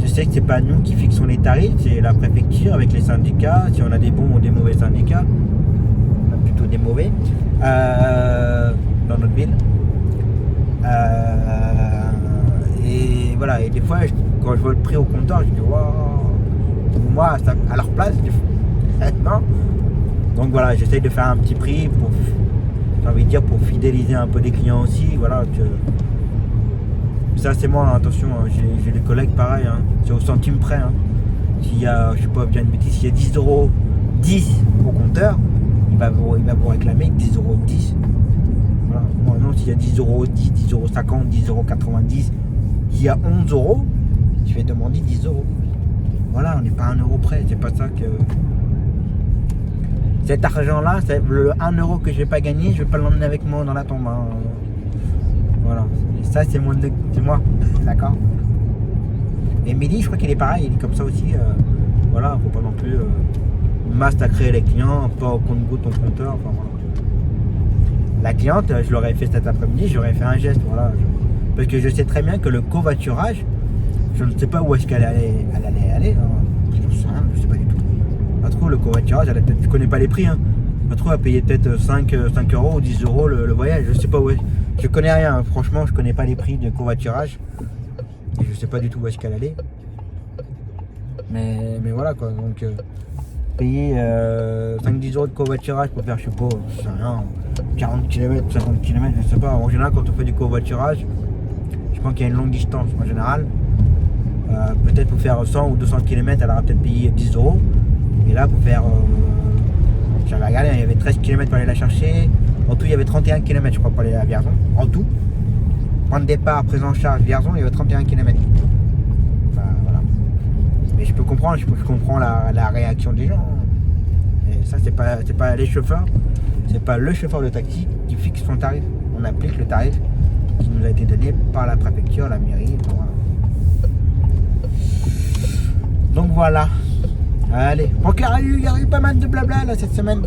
Je sais que c'est pas nous qui fixons les tarifs, c'est la préfecture avec les syndicats, si on a des bons ou des mauvais syndicats, plutôt des mauvais, dans notre ville. Et voilà, et des fois, quand je vois le prix au compteur, je dis waouh, moi, à leur place, non. Donc voilà, j'essaye de faire un petit prix pour, j'ai envie de dire, pour fidéliser un peu des clients aussi, voilà. Ça c'est moi, hein, attention, hein, j'ai des collègues pareil, hein, c'est au centime près. Hein. S'il y a, je sais pas, bien une bêtise, s'il y a 10 € 10 au compteur, il va vous réclamer 10 € 10. Voilà. Moi non, s'il y a 10 € 10, 10 € 50, 10 € 90, il y a 11 €, je vais demander 10 €. Voilà, on n'est pas à 1 € près, c'est pas ça que... Cet argent-là, c'est le 1 € que je vais pas gagner, je vais pas l'emmener avec moi dans la tombe. Hein. Voilà. Et ça, c'est moi, d'accord. Et Mehdi, je crois qu'il est pareil, il est comme ça aussi. Voilà, faut pas non plus massacrer les clients, pas au compte-goutte ton compteur. Enfin, voilà. La cliente, je l'aurais fait cet après-midi, j'aurais fait un geste, voilà. Parce que je sais très bien que le covoiturage, je ne sais pas où est-ce qu'elle allait aller. Hein. Je sais rien, je sais pas du tout. Pas trop le covoiturage, je connais pas les prix. Hein. Pas trop à payer peut-être 5 € ou 10 € le voyage, je sais pas où est. Je connais rien, franchement, je connais pas les prix de covoiturage. Et je sais pas du tout où est-ce qu'elle allait. Mais voilà quoi, donc payer 5-10 € de covoiturage pour faire, je sais pas, je sais rien, 40 km, 50 km, je sais pas. En général, quand on fait du covoiturage, je pense qu'il y a une longue distance en général. Peut-être pour faire 100 ou 200 km, elle aura peut-être payé 10 €. Et là, pour faire, j'avais regardé, il y avait 13 km pour aller la chercher. En tout, il y avait 31 km, je crois, pour aller à Vierzon. En tout. Point de départ, prise en charge, Vierzon, il y avait 31 km. Enfin, voilà. Mais je peux comprendre, je comprends la réaction des gens. Et ça, c'est pas les chauffeurs, c'est pas le chauffeur de taxi qui fixe son tarif. On applique le tarif qui nous a été donné par la préfecture, la mairie. Voilà. voilà. Allez. Donc il y a eu pas mal de blabla là cette semaine.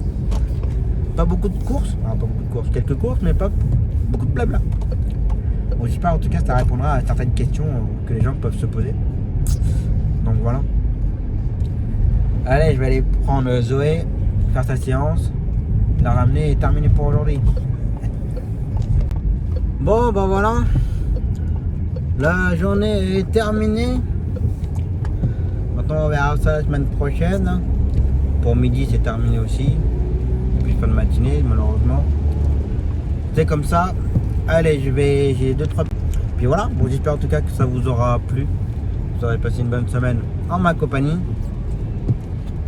Pas beaucoup de courses. Enfin, pas beaucoup de courses. Quelques courses, mais pas beaucoup de blabla. Bon, j'espère en tout cas que ça répondra à certaines questions que les gens peuvent se poser. Donc voilà. Allez, je vais aller prendre Zoé, faire sa séance, la ramener et terminer pour aujourd'hui. Bon, ben voilà. La journée est terminée. Maintenant, on verra ça la semaine prochaine. Pour midi, c'est terminé aussi. Puis fin de matinée, malheureusement. C'est comme ça. Allez, j'ai 2-3. Puis voilà. Bon, j'espère en tout cas que ça vous aura plu. Vous aurez passé une bonne semaine en ma compagnie.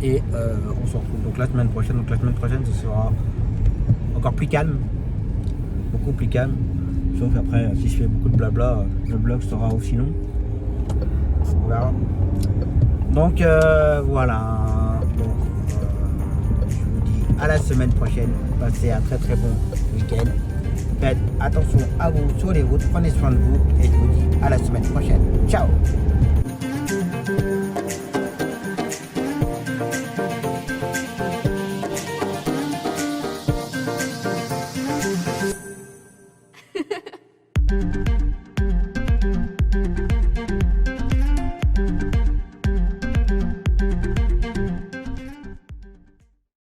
Et on se retrouve donc la semaine prochaine. Donc la semaine prochaine, ce sera encore plus calme. Beaucoup plus calme. Sauf après, si je fais beaucoup de blabla, le vlog sera aussi long. On verra. Donc voilà. Donc, je vous dis à la semaine prochaine. Passez un très très bon week-end. Faites attention à vous sur les routes. Prenez soin de vous. Et je vous dis à la semaine prochaine. Ciao.